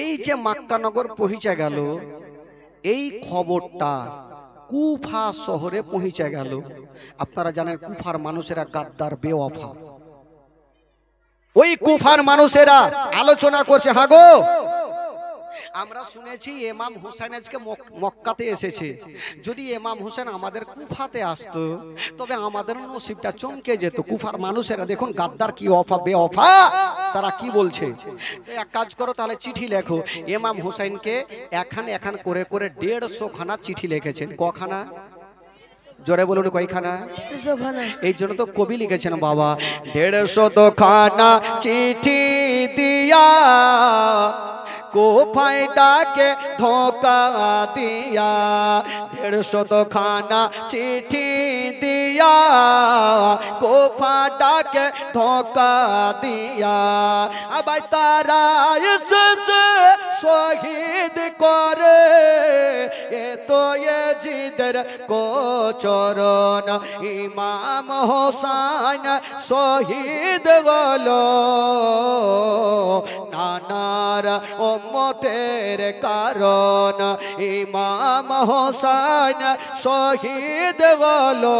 এই যে মক্কা নগর পৌঁছে গেল, এই খবরটা কুফা শহরে পৌঁছে গেল। আপনারা জানেন কুফার মানুষেরা গাদ্দার বেওয়াফা। ওই কুফার মানুষেরা আলোচনা করছে, হ্যাঁ গো আমরা শুনেছি ইমাম হোসেন আজকে মক্কাতে এসেছে, যদি ইমাম হোসেন আমাদের কুফাতে আসতো তবে আমাদের নসিবটা চমকে যেত। কুফার মানুষেরা দেখুন গাদ্দার কি অফা বেওফা, তারা কি বলছে। এক কাজ করো তাহলে চিঠি লেখো। ইমাম হোসেনকে এখান করে 150 খানা চিঠি লিখেছেন। কখানা? জোরে বলুন কয়খানা? এই জন্য তো কবি লিখেছেন বাবা, 150 খানা চিঠি দিয়া কোফায় ডাকে ধোকা দিয়া, 150 খানা চিঠি দিয়া কোফা ডাকে ধোকা দিয়া। আবার তারা এসেছে শহীদ করে এ তো এজিদের কোচরণ। ইমাম হোসেন শহীদ হলো নানার উম্মতের কারণ। ইমাম হোসেন শহীদ হলো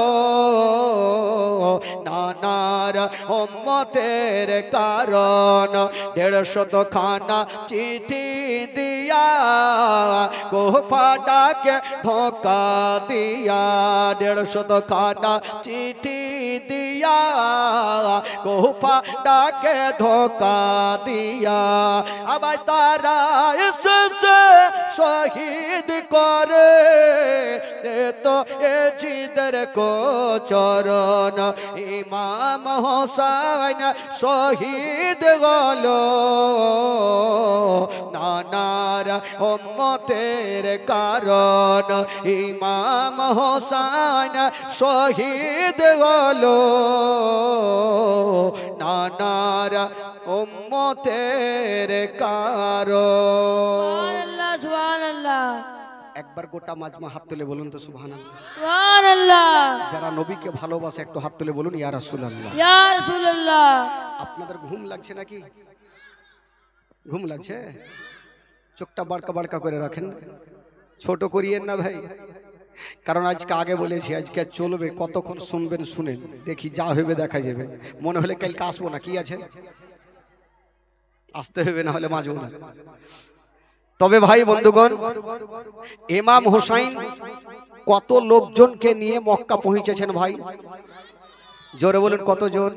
নানার উম্মতের কারণ। 150 খানা চিঠি দিয়া কোফা ডাকে ধোকা দিয়া 150 খানা চিঠি দিয়া কুফা ডাকে ধোকা দিয়া আবার তারা এসেছে শহীদ করে তো এজিদের কোচরণ ইমাম হোসেন শহীদ হলো নানার উম্মতের কারণ ইমাম হোসেন শহীদ হলো নানার উম্মতের কারণ। সুবহানাল্লাহ সুবহানাল্লাহ। একবার গোটা মাজমা হাত তুলে বলুন তো সুবহানাল্লাহ। সুবহানাল্লাহ। যারা নবীকে ভালোবাসে একটু হাত তুলে বলুন ইয়া রাসূলুল্লাহ। ইয়া রাসূলুল্লাহ। আপনাদের ঘুম লাগছে নাকি? ঘুম লাগছে? চোখটা বাড়কা বাড়কা করে রাখেন, ছোট করিয়েন না ভাই, কারণ আজকে আগে বলেছি আজকে চলবে, কতক্ষণ শুনবেন শুনেন, দেখি যা হবে দেখা যাবে। মনে হলে কালকে আসবো না, কি আছে আসতে হবে, না হলে মাজবো না। তবে ভাই বন্ধুগণ, ইমাম হুসাইন কত লোকজনকে নিয়ে মক্কা পৌঁছেছেন ভাই? জোরে বলুন কতজন?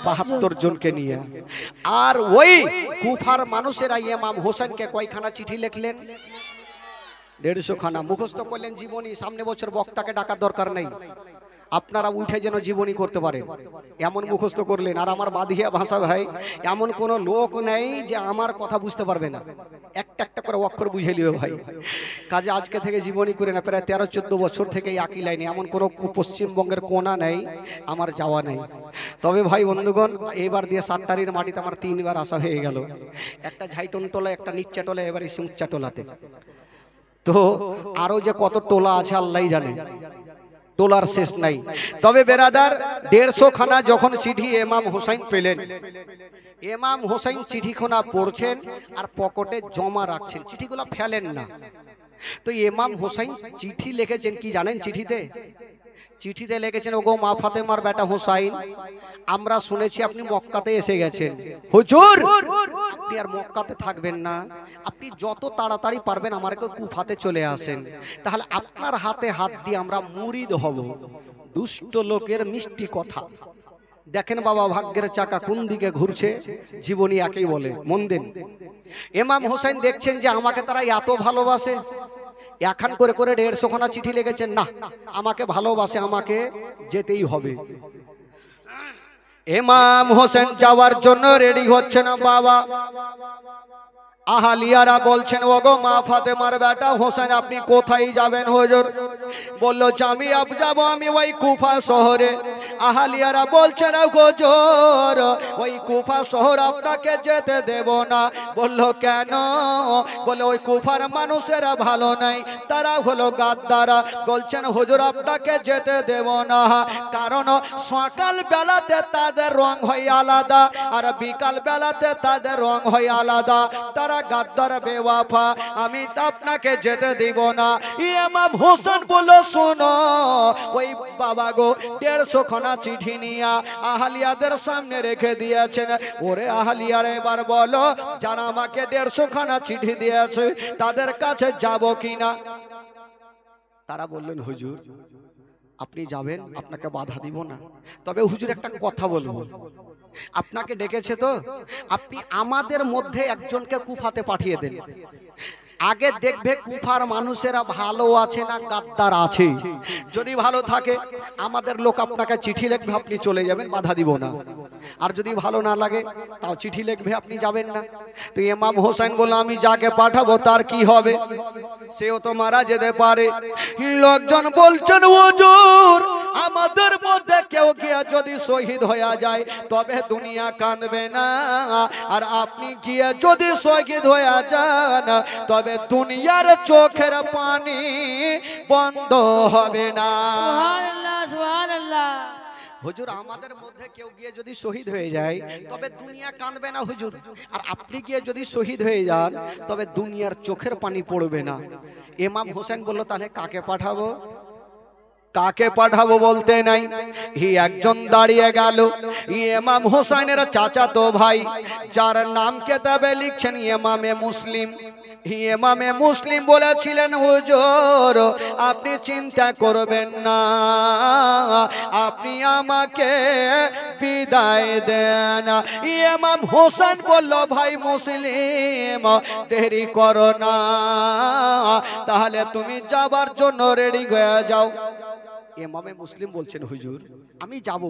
72 জনকে নিয়ে। আর ওই কুফার মানুষেরা ইমাম হোসেনকে কয়খানা চিঠি লিখলেন? 150 খানা। মুখস্থ করলেন জীবনী, সামনে বছর বক্তাকে ডাকার দরকার নেই, আপনারা উঠে যেন জীবনী করতে পারে এমন মুখস্থ করলেন। আর আমার বাদিয়া ভাষা ভাই, এমন কোন লোক নেই যে আমার কথা বুঝতে পারবে না, একটা একটা করে অক্ষর বুঝে নিবে ভাই। কাজে আজকে থেকে জীবনী করে না, প্রায় 13-14 বছর থেকে একই লাইনে, এমন কোনো পশ্চিমবঙ্গের কোনা নেই আমার যাওয়া নেই। তবে ভাই বন্ধুগণ, এবার দিয়ে 7টারির মাটিতে আমার 3বার আসা হয়ে গেল, একটা ঝাইটন টোলা, একটা নিচ্চা টোলা, এবার এসে উচ্চা টোলাতে। তো আরো যে কত টোলা আছে আল্লাহই জানে, টোলার শেষ নাই। তবে বেরাদার, 150 খানা যখন চিঠি ইমাম হোসেন পেলেন, ইমাম হোসেন চিঠিখানা পড়ছেন আর পকেটে জমা রাখছেন, চিঠিগুলো ফেলেন না। তো ইমাম হোসেন চিঠি লিখেছেন কি জানেন? চিঠিতে লিখেছেন, ওগো মা ফাতেমার বেটা হোসাইন, আমরা শুনেছি আপনি মক্কাতে এসে গেছেন। হুজুর, আপনি আর মক্কাতে থাকবেন না, আপনি যত তাড়াতাড়ি পারবেন আমাকে কুফাতে চলে আসেন, তাহলে আপনার হাতে হাত দিয়ে আমরা মুরিদ হব। দুষ্ট লোকের মিষ্টি কথা। দেখেন বাবা, ভাগ্যের চাকা কোন দিকে ঘুরছে, জীবনী একই বলে। মন দেন, ইমাম হোসেন দেখছেন যে আমাকে তারা এত ভালোবাসে, এখন করে করে 150 খানা চিঠি লিখেছেন, না আমাকে ভালোবাসে, আমাকে যেতেই হবে। ইমাম হোসেন যাওয়ার জন্য রেডি হচ্ছেন। বাবা আহালিয়ারা বলছেন, ওগো মা ফাতেমার বেটা হোসেন, আপনি কোথায় যাবেন হুজুর? বলল যে আমি যাব আমি ওই কুফা শহরে। আহালিয়ারা বলছেন, হুজুর ওই কুফা শহর আপনাকে যেতে দেব না। বলল কেন? বলে ওই কুফার মানুষেরা ভালো নাই, তারা হলো গাদ্দারা। বলছেন হুজুর আপনাকে যেতে দেব না, কারণ সকাল বেলাতে তাদের রং হয় আলাদা আর বিকাল বেলাতে তাদের রং হয় আলাদা, তারা গাদ্দার বেওয়াফা, আমি আপনাকে যেতে দিব না। ইমাম হোসেন বলল, শোনো ওই বাবা গো 150 খানা চিঠি নিয়ে আহলিয়াদের সামনে রেখে দিয়েছেন। ওরে আহলিয়ার, এবার বলো যারা আমাকে 150 খানা চিঠি দিয়েছে তাদের কাছে যাব কিনা? তারা বললেন, হুজুর আপনি যাবেন, আপনাকে বাধা দিব না, তবে হুজুর একটা কথা বলবো, আপনাকে ডেকেছে তো, আপনি আমাদের মধ্যে একজনকে কুফাতে পাঠিয়ে দেন, আগে দেখবে কুফার মানুষেরা ভালো আছে না গাদ্দার আছে। যদি ভালো থাকে আমাদের লোক আপনাকে চিঠি লিখবে, আপনি চলে যাবেন, বাধা দিব না। আর যদি ভালো না লাগে তাও চিঠি লিখবে, আপনি যাবেন না। তো ইমাম হোসেন বলল, আমি যাকে পাঠাবো তার কি হবে? সেও তো মারা যেতে পারে। লোকজন বলছেন, হুজুর আমাদের মধ্যে কেউ গিয়ে যদি শহীদ হয়ে যায় তবে দুনিয়া কাঁদবে না, আর আপনি গিয়ে যদি শহীদ হয়ে যান তবে দুনিয়ার চোখের পানি বন্ধ হবে না। সুবহানাল্লাহ সুবহানাল্লাহ। হুজুর আমাদের মধ্যে কেউ গিয়ে যদি শহীদ হয়ে যায় তবে দুনিয়া কাঁদবে না হুজুর, আর আপনি গিয়ে যদি শহীদ হয়ে যান তবে দুনিয়ার চোখের পানি পড়বে না। ইমাম হোসেন বলল, তাহলে কাকে পাঠাবো? কাকে পাঠাবো বলতে নাই, একজন দাঁড়িয়ে গেল, ইমাম হোসেনের চাচাতো ভাই, যার নাম কেতাবে লিখছেন ইমামে মুসলিম। ইমামে মুসলিম বলেছিলেন হুজুর আপনি চিন্তা করবেন না, আপনি আমাকে বিদায় দেন। ইমাম হোসেন বলল ভাই মুসলিম দেরি করো না, তাহলে তুমি যাবার জন্য রেডি হয়ে যাও। ইমামে মুসলিম বলছেন হুজুর আমি যাব,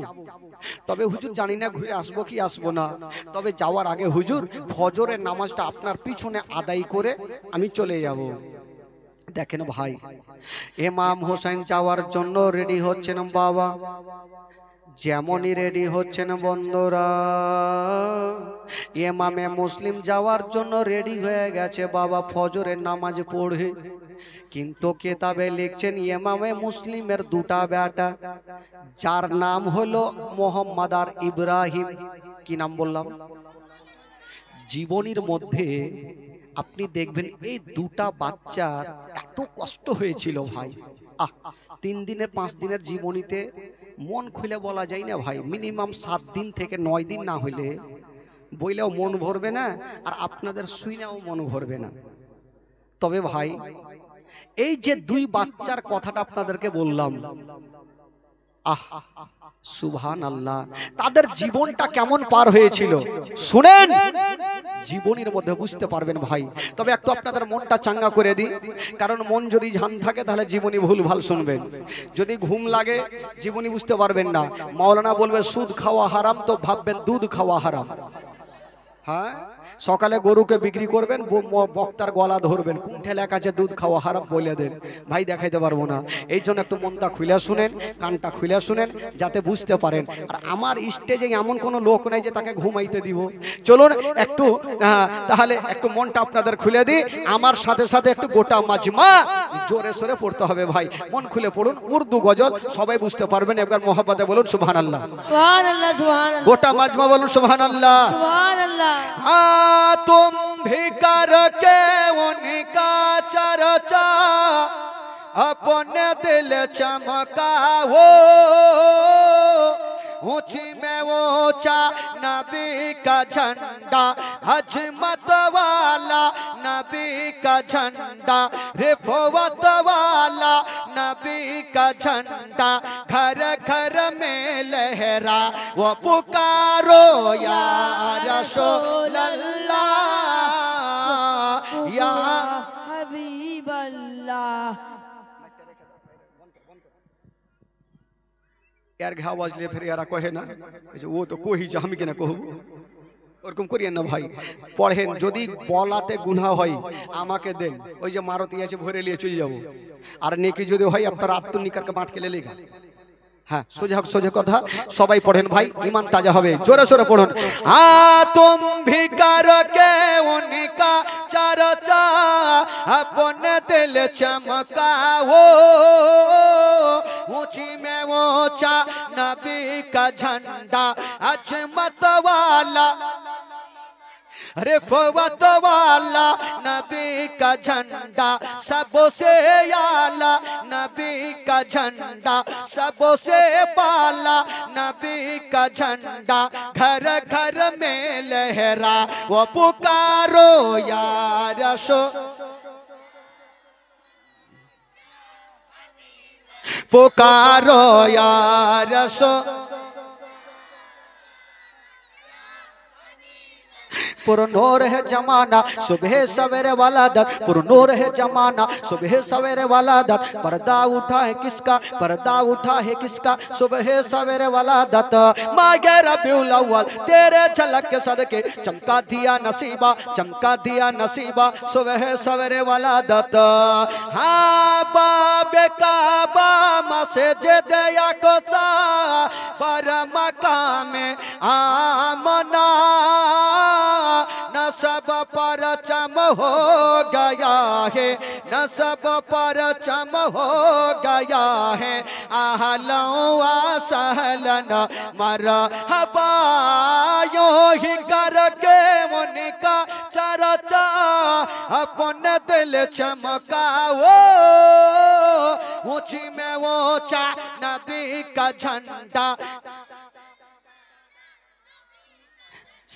তবে হুজুর জানি না ঘুরে আসবো কি আসবো না, তবে যাওয়ার আগে হুজুর ফজরের নামাজটা আপনার পিছনে আদায় করে আমি চলে যাব। দেখেন ভাই ইমাম হোসেন যাওয়ার জন্য রেডি হচ্ছেন বাবা, যেমনই রেডি হচ্ছেন বন্ধুরা ইমামে মুসলিম যাওয়ার জন্য রেডি হয়ে গেছে বাবা ফজরের নামাজ পড়ে। কিন্তু কিতাবে লিখছেন ইমামে মুসলিমের দুটা বেটা, যার নাম হলো মোহাম্মদ আর ইব্রাহিম। কি নাম বললাম? জীবনীর মধ্যে আপনি দেখবেন এই দুটা বাচ্চার এত কষ্ট হয়েছিল ভাই। 3 দিনের 5 দিনের জীবনীতে মন খুলে বলা যায় না ভাই, মিনিমাম 7 দিন থেকে 9 দিন না হইলে বইলেও মন ভরবে না, আর আপনাদের শুইনাও মন ভরবে না। তবে ভাই এই যে দুই বাচ্চার কথাটা আপনাদেরকে বললাম, সুবহানাল্লাহ, তাদের জীবনটা কেমন পার হয়েছিল শুনেন, জীবনের মধ্যে বুঝতে পারবেন ভাই। তবে একটু আপনাদের মনটা চাঙ্গা করে দিই, কারণ মন যদি ঝান থাকে তাহলে জীবনী ভুল ভাল শুনবেন, যদি ঘুম লাগে জীবনী বুঝতে পারবেন না। মাওলানা বলবে সুদ খাওয়া হারাম, তো ভাববেন দুধ খাওয়া হারাম। হ্যাঁ, সকালে গরুকে বিক্রি করবেন, বক্তার গলা ধরবেন, কোনঠে লেখা আছে দুধ খাওয়া হারাম বলে দেন, ভাই দেখাইতে পারবো না। এই জন্য একটু মনটা খুলে শুনেন, কানটা খুলে শুনেন, যাতে বুঝতে পারেন। আর আমার স্টেজে এমন কোনো লোক নাই যে তাকে ঘুমাইতে দিব। চলুন একটু তাহলে একটু মনটা আপনাদের খুলে দিই, আমার সাথে সাথে একটু গোটা মাজমা জোরে সোরে পড়তে হবে ভাই, মন খুলে পড়ুন, উর্দু গজল সবাই বুঝতে পারবেন। একবার মোহাম্মদে বলুন সুবহানাল্লাহ, সুবহানাল্লাহ, সুবহানাল্লাহ, গোটা মাজমা বলুন সুবহানাল্লাহ। সুবহানাল্লাহ। तुम भी करके उनका चर्चा अपने दिल चमकाओ, ऊंची में ऊंचा नबी का झंडा, अजमत वाला नबी का झंडा, रिफवत वाला नबी का झंडा, घर घर में लहरा वो पुकारो या रसूल अल्लाह या हबीब अल्लाह। यार घा आवाज ले फिर यारा कहे ना वो तो कोई जा हम के ना कहब, ওরকম করিয়েন না ভাই। পড়েন, যদি বলাতে গুনাহ হয় আমাকে দেন, ওই যে মারুতি আছে ভরে নিয়ে চলে যাব। আর নেকি যদি হয় আপনার আত্মনিকারকে বাঁটকে লে লেগা। হ্যাঁ, সোজা সোজা কথা, সবাই পড়েন ভাই, ঈমান তাজা হবে। জোরে সোরে পড়ুন। तुम भी करके उनका चर्चा अपने दिल चमकाओ, ऊंची में ऊंचा नबी का झंडा, अजमत वाला रिफवत वाला नबी का झंडा, सबसे आला नबी का झंडा, सबसे पाला नबी का झंडा, घर घर में लहरा वो पुकारो या रसूल, पुकारो या रसूल। पुरनूर है जमाना सुबह सवेरे वाला दत, पुरनूर है जमाना सुबह सवेरे वाला दत, पर्दा उठा है किसका, पर्दा उठा है किसका, सुबह सवेरे वाला दत, मागे रबीउल अव्वल तेरे झलक के सदके चमका दिया नसीबा, चमका दिया नसीबा, सुबह सवेरे वाला दत। हाँ बाबे काबा मस्जिद अक़सा पर मकाम आमना, नसब पर चम हो गया है, नसब पर चम हो गया है, आहलों सहलन मरहबा, यूं ही करके उनका चर्चा अपने दिल चमकाओ, ऊंची में ऊंचा नबी का झंडा,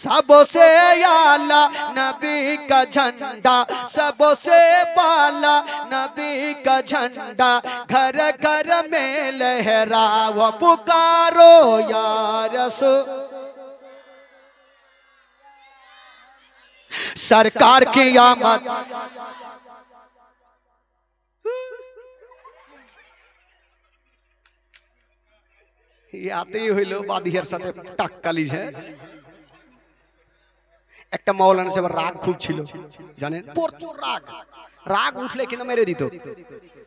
सबसे आला नबी का झंडा, सबसे बाला नबी का झंडा, घर घर में लहराओ पुकारो या रसूल। सरकार की आमद, ইয়াতেই হইল বাদিয়ার সাথে টাক্কালি। একটা মাওলানা সাহেব রাগ খুব ছিল জানেন, প্রচুর রাগ। রাগ উঠলে কিন্তু মেরে দিত।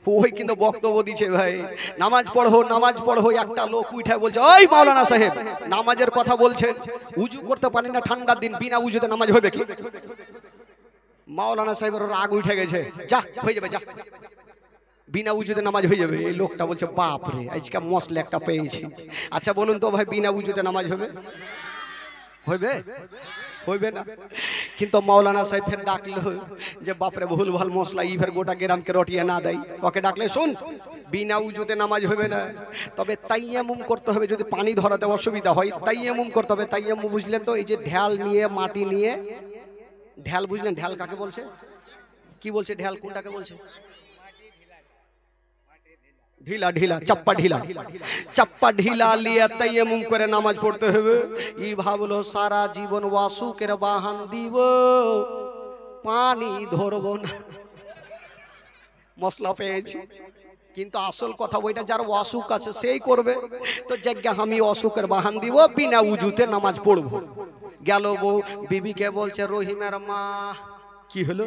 ওই কিন্তু বক্তব্য দিচ্ছে ভাই নামাজ পড়ো নামাজ পড়ো, একটা লোক উঠে বলছে ওই মাওলানা সাহেব নামাজের কথা বলছেন, উজু করতে পারেন না ঠান্ডার দিন, বিনা উজুতে নামাজ হবে কি? মাওলানা সাহেবের রাগ উঠে গেছে, যা হয়ে যাবে যা, বিনা উজুতে নামাজ হয়ে যাবে। এই লোকটা বলছে বাপ রে আজকে মশলা একটা পেয়েছি। আচ্ছা বলুন তো ভাই বিনা উজুতে নামাজ হবে? হইবে? হইবে না। কিন্তু মাওলানা সাহেব ফের ডাকলো যে বাপরে ভুল ভাল মশলা ই ফের গোটা গ্রামকে রটিয়ে না দেয়। ওকে ডাকলে শোন বিনা উজুতে নামাজ হবে না, তবে তাইয়ামুম করতে হবে। যদি পানি ধরাতে অসুবিধা হয় তাইয়ামুম করতে হবে। তাইয়ামুম বুঝলেন তো? এই যে ঢাল নিয়ে মাটি নিয়ে, ঢাল বুঝলেন? ঢাল কাকে বলছে? কি বলছে ঢাল? কোনটাকে বলছে? ঢিলা ঢিলা, চাপ্পা ঢিলা। চাপ্পা ঢিলা লিয়ে তাইয়ামুম করে নামাজ পড়তে হবে। ই ভাবলো সারা জীবন ওয়াসুকের বাহান দিব, পানি ধরবো না, মশলা পেয়েছি। কিন্তু আসল কথা ওইটা যার অসুখ আছে সেই করবে। তো জায়গা আমি অসুখের বাহান দিব, বিনা উজুতে নামাজ পড়বো। গেল বউ বিবিকে বলছে রহিমের মা কি হলো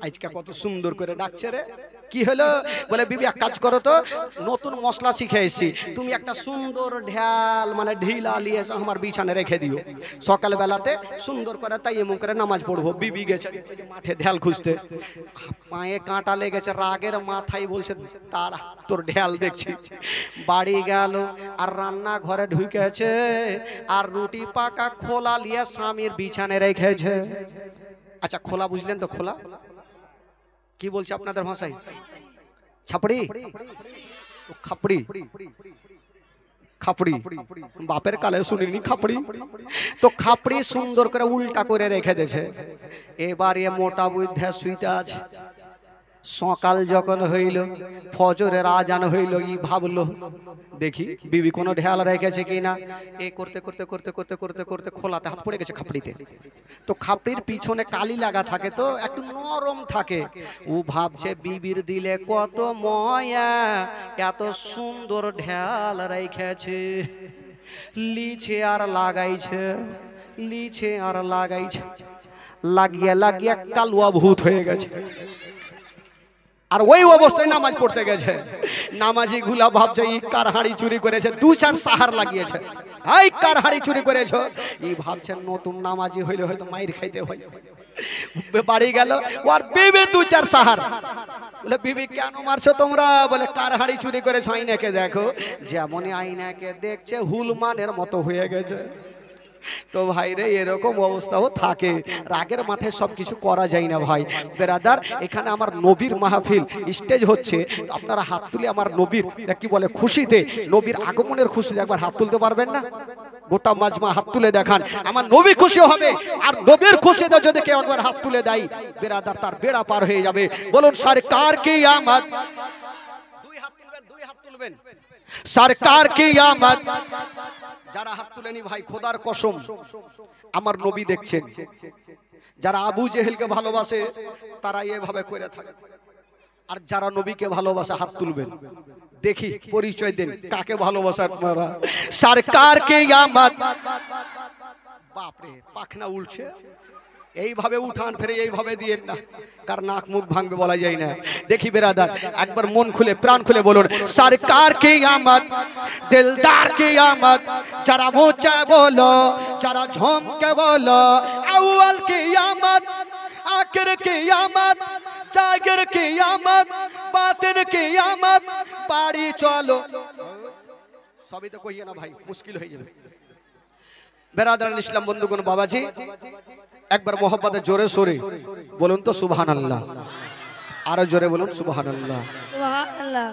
আজকে কত সুন্দর করে ডাকছে রে, কি হলো? বলে বিবি এক কাজ করো তো, নতুন মশলা শিখে এসেছি, তুমি একটা সুন্দর ঢাল মানে ঢিলা নিয়ে আমার বিছানে রেখে দিও, সকাল বেলাতে সুন্দর করে তাইয়ামুম করে নামাজ পড়বো। বিবি গেছে মাঠে ঢাল খুঁজতে, পায়ে কাঁটা লেগেছে, রাগের মাথায় বলছে তারা তোর ঢাল দেখছি। বাড়ি গেল আর রান্না ঘরে ঢুকেছে আর রুটি পাকা খোলা নিয়ে স্বামীর বিছানে রেখেছে। আচ্ছা খোলা বুঝলেন তো? খোলা কি বলছে আপনাদের ভাষায়? ছাপড়ি, খাপড়ি, খাপড়ি বাপের কালে শুনিনি খাপড়ি। তো খাপড়ি সুন্দর করে উল্টা করে রেখে দিয়েছে। এবার এ মোটা বুদ্ধে শুইতে আছে। সকাল যখন হইল, ফজরের আজান হইল, ই ভাবলো দেখি বিবি কোনো ঢেল রেখেছে কিনা। এ করতে করতে করতে করতে করতে করতে খোলাতে হাত পড়ে গেছে খাপড়িতে। তো খাপড়ির পিছনে কালি লাগা থাকে তো একটু নরম থাকে। ও ভাবছে বিবির দিলে কত ময়া, এত সুন্দর ঢেল রেখেছে, লিছে আর লাগাইছে, লিছে আর লাগাইছে, লাগিয়ে লাগিয়ে কালুয়া ভূত হয়ে গেছে। আর ওই অবস্থায় নামাজ পড়তে গেছে। নামাজি গুলা ভাবছে ই কার হাড়ি চুরি করেছে, দু চার সাহার লাগিয়েছে। এই কার হাড়ি চুরি করেছো? ই ভাবছেন নতুন নামাজি হইলে হয়তো মাইর খাইতে হয়। বাড়ি গেল আর বিবি দু চার সাহার। বলে বিবি কেন মারছো তোমরা? বলে কার হাড়ি চুরি করেছো আইনাকে দেখো। যেমনই আইনাকে দেখছে হুলমানের মতো হয়ে গেছে। তো ভাই রে এরকম অবস্থাও থাকে, রাগের মাথায় সবকিছু করা যায় না ভাই। বেরাদার এখানে আমার নবীর মাহফিল স্টেজ হচ্ছে, আপনারা হাত তুলে আমার নবীর কি বলে খুশিতে, নবীর আগমনের খুশিতে একবার হাত তুলতে পারবেন না? গোটা মাজমা হাত তুলে দেখান, আমার নবী খুশি হবে। আর নবীর খুশিতে যদি কেউ একবার হাত তুলে দেয় বেরাদার তার বেড়া পার হয়ে যাবে। বলুন সরকার কি আমদ, দুই হাত তুলবেন, দুই হাত তুলবেন, সরকার কি আমদ। যারা হাত তুলেনি ভাই খোদার কসম আমার নবী দেখছেন। যারা আবু জেহেলকে ভালোবাসে তারা এভাবে করে থাকে, আর যারা নবীকে ভালোবাসে হাত তুলবেন। দেখি পরিচয় দেন কাকে ভালোবাসা আপনারা। সরকার কে আমদ। বাপরে পাখনা উঠছে, এইভাবে উঠান ফেরে এইভাবে দিয়ে না, কার নাক মুখ ভাঙবে বলা যায় না। দেখি বেরাদার একবার মন খুলে প্রাণ খুলে বলুন সরকার কি আমদ, দিলদার কি আমদ। যারা মোচা বলো, যারা ঝমকে বলো, আউয়াল কি আমদ, আখির কি আমদ, জাগির কি আমদ, বাতিন কি আমদ। বাড়ি চলো, সবই তো কইয়ে না ভাই, মুশকিল হয়ে যাবে। বেরাদারান ইসলাম বন্ধুগণ বাবাজি একবার মোহাম্মদে জোরে সোরে বলুন তো সুবহানাল্লাহ। আরো জোরে বলুন সুবহানাল্লাহ। সুবহানাল্লাহ।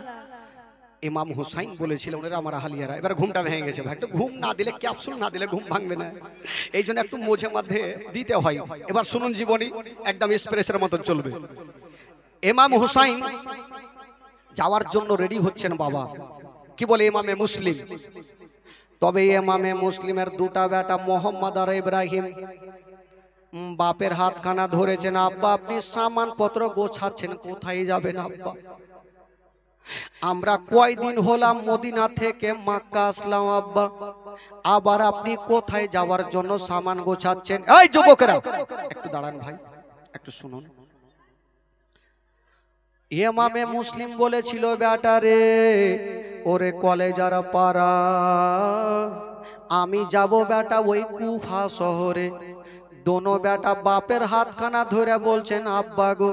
ইমাম হুসাইন বলেছিলেন, ওরা আমার হালিয়ারা, এবার ঘুমটা ভেঙে গেছে ভাই, একটু ঘুম না দিলে, ক্যাপসুল না দিলে ঘুম ভাঙবে না, এই জন্য একটু মোঝে মধ্যে দিতে হয়। এবার শুনুন জীবনী, একদম এক্সপ্রেসের মতন চলবে। ইমাম হুসাইন যাওয়ার জন্য রেডি হচ্ছেন বাবা, কি বলে ইমামে মুসলিম। তবে ইমামে মুসলিমের দুটা বেটা মোহাম্মদ আর ইব্রাহিম বাপের হাতখানা ধরেছেন, আব্বা আপনি সামানপত্র গোছাচ্ছেন, কোথায় যাবেন আব্বা? আমরা কয়দিন হলাম মদিনা থেকে মক্কা আসলাম আব্বা, আবার আপনি কোথায় যাওয়ার জন্য সামান গোছাচ্ছেন? এই যুবকেরা একটু দাঁড়ান ভাই, একটু শুনুন। ইমামে মুসলিম বলেছিল, বেটা রে, ওরে কলেজার পাড়া, আমি যাব বেটা ওই কুফা শহরে। দোনো বেটা বাপের হাতখানা ধরে বলছেন, আব্বা গো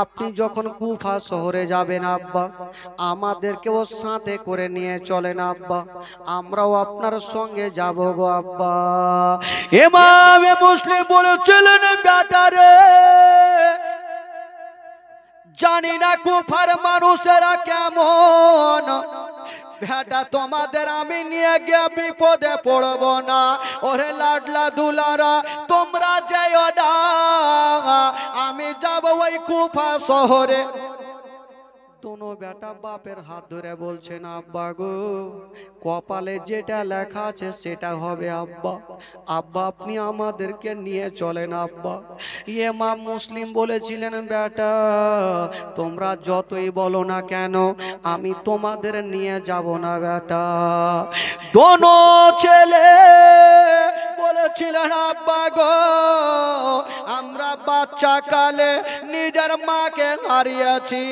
আপনি যখন কুফা শহরে যাবেন আব্বা, আমাদেরকেও সাথে করে নিয়ে চলেন আব্বা, আমরাও আপনার সঙ্গে যাব গো আব্বা। ইমামে মুসলিম বলেছিলেন, বেটা রে, জানি না কুফার মানুষেরা কেমন, বেটা তোমাদের আমি নিয়ে গিয়ে বিপদে পড়ব না। ওরে লাডলা দুলারা, তোমরা যেও না, আমি যাব ওই কুফা শহরে। দোনো বেটা বাপের হাত ধরে বলছেন, আব্বা গো কপালে যেটা লেখা আছে সেটা হবে আব্বা, আব্বা আপনি আমাদেরকে নিয়ে চলেন আব্বা। ইমাম মুসলিম বলেছিলেন, বেটা তোমরা যতই বলো না কেন আমি তোমাদের নিয়ে যাব না বেটা। দোনো ছেলে বলেছিলেন, আব্বা গো আমরা বাচ্চা কালে নিজের মাকে হারিয়েছি,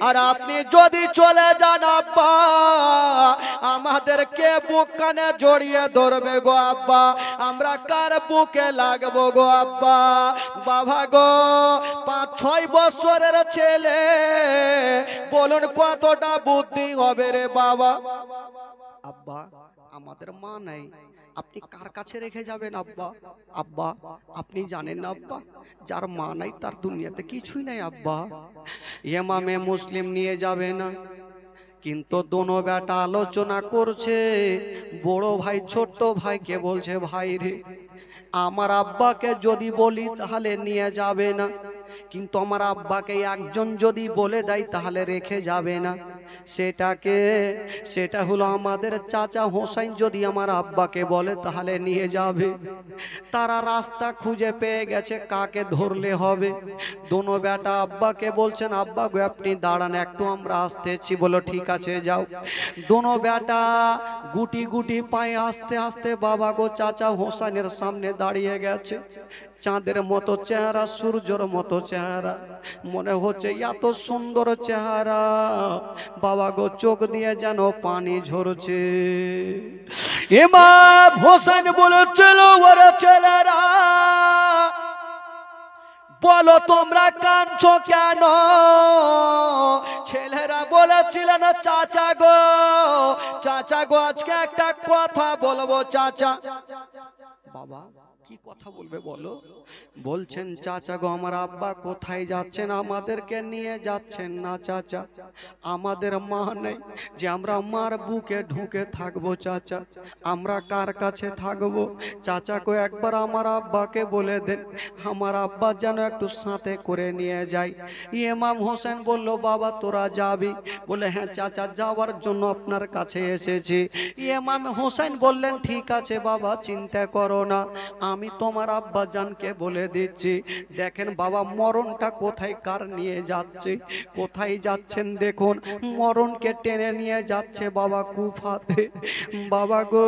আর আপনি যদি চলে যান আব্বা, আমাদেরকে বুক কানে জড়িয়ে ধরবে গো আব্বা, আমরা কার বুকে লাগবো গো আব্বা? বাবা গো 5-6 বছরের ছেলে, বলুন কতটা বুদ্ধি হবে রে বাবা? আব্বা আমাদের মা নাই, আপনি কার কাছে রেখে যাবেন আব্বা? আব্বা আপনি জানেন না আব্বা, যার মা নাই তার দুনিয়াতে কিছুই নাই আব্বা। ইমামে মুসলিম নিয়ে যাবে না, কিন্তু দোনো বেটা আলোচনা করছে। বড় ভাই ছোট্ট ভাইকে বলছে, ভাই রে আমার আব্বাকে যদি বলি তাহলে নিয়ে যাবে না, কিন্তু আমার আব্বাকে একজন যদি বলে দেয় তাহলে রেখে যাবে না। সেটা হলো আমাদের চাচা হোসাইন যদি আমার আব্বাকে বলে তাহলে নিয়ে যাবে। তারা রাস্তা খুঁজে পেয়ে গেছে, কাকে ধরলে হবে। দোনো বেটা আব্বাকে বলছেন, আব্বা গো আপনি দাঁড়ান একটু, আমরা আসতেছি। বলো ঠিক আছে যাও। দোনো বেটা গুটি গুটি পায়ে আস্তে আস্তে বাবা গো চাচা হোসাইনের সামনে দাঁড়িয়ে গেছে। চাঁদের মতো চেহারা, সূর্যের মতো চেহারা, মনে হচ্ছে এত সুন্দর চেহারা, বাবা গো চোখ দিয়ে যেন পানি ঝরছে। ইমাম হোসেন বলেছিল, ওরে ছেলেরা বলো তোমরা কাঁদছো কেন? ছেলেরা বলেছিলেন, চাচা গো আজকে একটা কথা বলবো চাচা। বাবা কি কথা বলবে বলো? বলছেন, চাচা গো আমার আব্বা কোথায় যাচ্ছেন? আমাদেরকে নিয়ে যাচ্ছেন না চাচা, আমাদের মা নেই যে আমরা মার বুকে ঢুকে থাকবো চাচা, আমরা কার কাছে থাকবো? চাচা গো একবার আমার আব্বাকে বলে দেন, আমার আব্বা যেন একটু সাথে করে নিয়ে যায়। ইমাম হোসেন বলল, বাবা তোরা যাবি? বলে হ্যাঁ চাচা যাওয়ার জন্য আপনার কাছে এসেছি। ইমাম হোসেন বললেন, ঠিক আছে বাবা চিন্তা করো না, আমি তোমার আব্বা জানকে বলে দিচ্ছি। দেখেন বাবা মরণটা কোথায় কার নিয়ে যাচ্ছে, কোথায় যাচ্ছেন দেখুন, মরণকে টেনে নিয়ে যাচ্ছে বাবা কুফাতে। বাবা গো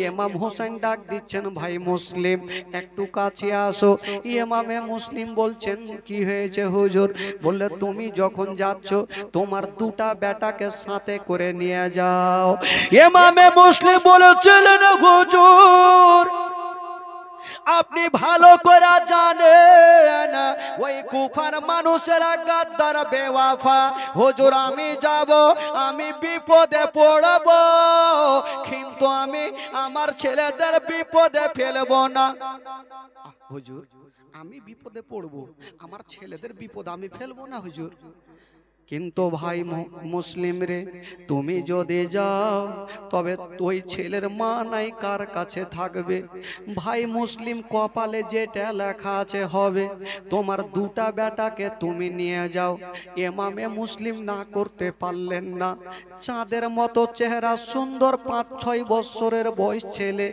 ইমাম হোসেন ডাক দিচ্ছেন, ভাই মুসলিম একটু কাছে আসো। ইমামে মুসলিম বলছেন, কি হয়েছে হুজুর? বললে, তুমি যখন যাচ্ছ তোমার দুটা বেটাকে সাথে করে নিয়ে যাও। ইমামে মুসলিম বলেছিলেন, হুজুর আপনি ভালো করে জানেন ওই কুফার মানুষেরা গাদ্দার বেওয়াফা। হুজুর আমি যাব, আমি বিপদে পড়ব, কিন্তু আমি আমার ছেলেদের বিপদে ফেলব না। হুজুর আমি বিপদে পড়বো, আমার ছেলেদের বিপদ আমি ফেলবো না হুজুর। কিন্তু ভাই মুসলিম রে, তুমি যদি যাও তবে ওই ছেলের মা নাই কার কাছে থাকবে? ভাই মুসলিম, কপালে যেটা লেখা আছে হবে। তোমার দুটা বেটাকে তুমি নিয়ে যাও। ইমামে মুসলিম না করতে পারলেন না। চাঁদের মতো চেহারা, সুন্দর 5-6 বছরের বয়স ছেলে,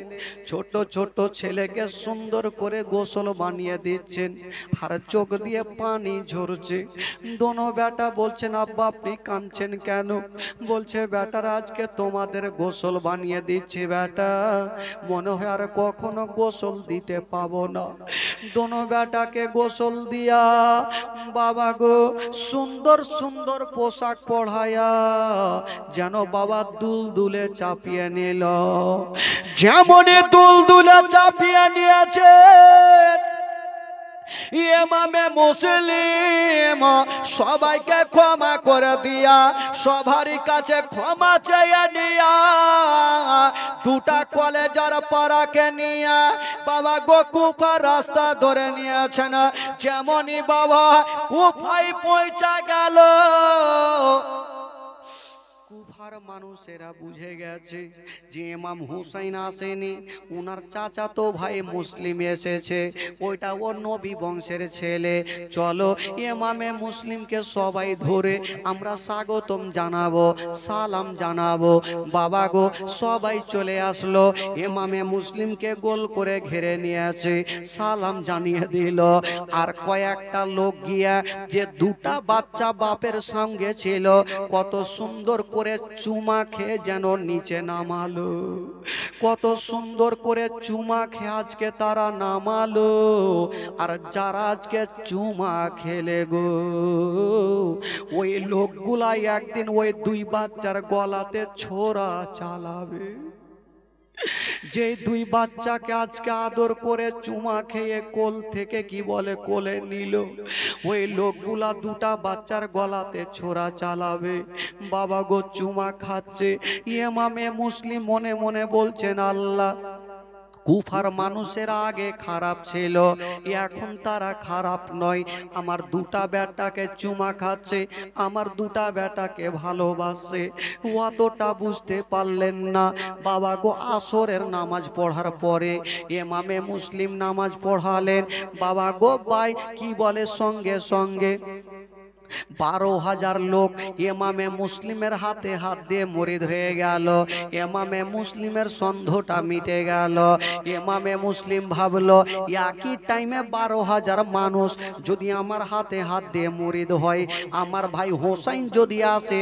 ছোট ছোট ছেলেকে সুন্দর করে গোসল বানিয়ে দিচ্ছেন, আর চোখ দিয়ে পানি ঝরছে। দোনো বেটা বলছেন, আব্বা আপনি কাঁদছেন কেন? বলছে, বেটার আজকে তোমাদের গোসল বানিয়ে দিচ্ছি বেটা, মনে হয় আর কখনো গোসল দিতে পাবো না। দোনো বেটাকে গোসল দিয়া বাবা গো সুন্দর সুন্দর পোশাক পড়ায়া যেন বাবা দুলদুলে চাপিয়ে নিল। যেমনই দুলদুলে চাপিয়ে নিয়েছে, ইমামে মুসলিম সবাইকে ক্ষমা করে দিয়া, সবারই কাছে ক্ষমা চেয়ে নিয়া, দুটা কলেজার পাড়াকে নিয়ে বাবা গো কুফার রাস্তা ধরে নিয়েছেন। যেমনই বাবা কুফায় পৌঁছা গেল, কুফার মানুষেরা বুঝে গেছে যে ইমাম হুসাইন আসেনি, উনার চাচাতো ভাই মুসলিম এসেছে, ওইটা ও নবী বংশের ছেলে। চলো ইমামে মুসলিমকে সবাই ধরে আমরা স্বাগতম জানাবো, সালাম জানাবো। বাবা গো সবাই চলে আসলো, ইমামে মুসলিমকে গোল করে ঘিরে নিয়েছে, সালাম জানিয়ে দিল। আর কয়েকটা লোক গিয়া, যে দুটা বাচ্চা বাপের সঙ্গে ছিল, কত সুন্দর করে চুমা খেয়ে যেন নিচে নামালো, কত সুন্দর করে চুমা খেয়ে আজকে তারা নামালো। আর যারা আজকে চুমা খেলে গো, ওই লোকগুলাই একদিন ওই দুই বাচ্চার গলাতে ছোরা চালাবে। যে দুই বাচ্চাকে আজকে আদর করে চুমা খেয়ে কোল থেকে কি বলে কোলে নিল, ওই লোকগুলা দুটা বাচ্চার গলাতে ছোরা চালাবে। বাবা গো চুমা খাচ্ছে, ইমামে মুসলিম মনে মনে বলছেন, আল্লাহ কুফার মানুষের আগে খারাপ ছিল, এখন তারা খারাপ নয়। আমার দুটা বেটাকে চুমা খাচ্ছে, আমার দুটা বেটাকে ভালোবাসে। অতটা বুঝতে পারলেন না। বাবা গো আসরের নামাজ পড়ার পরে ইমামে মুসলিম নামাজ পড়ালেন। বাবা গো ভাই কি বলে, সঙ্গে সঙ্গে 12,000 লোক ইমামে মুসলিমের হাতে হাত দিয়ে মুরিদ হয়ে গেল। ইমামে মুসলিমের সন্দেহটা মিটে গেল। ইমামে মুসলিম ভাবলো, একই টাইমে 12,000 মানুষ যদি আমার হাতে হাত দিয়ে মুরিদ হয়, আমার ভাই হোসাইন যদি আসে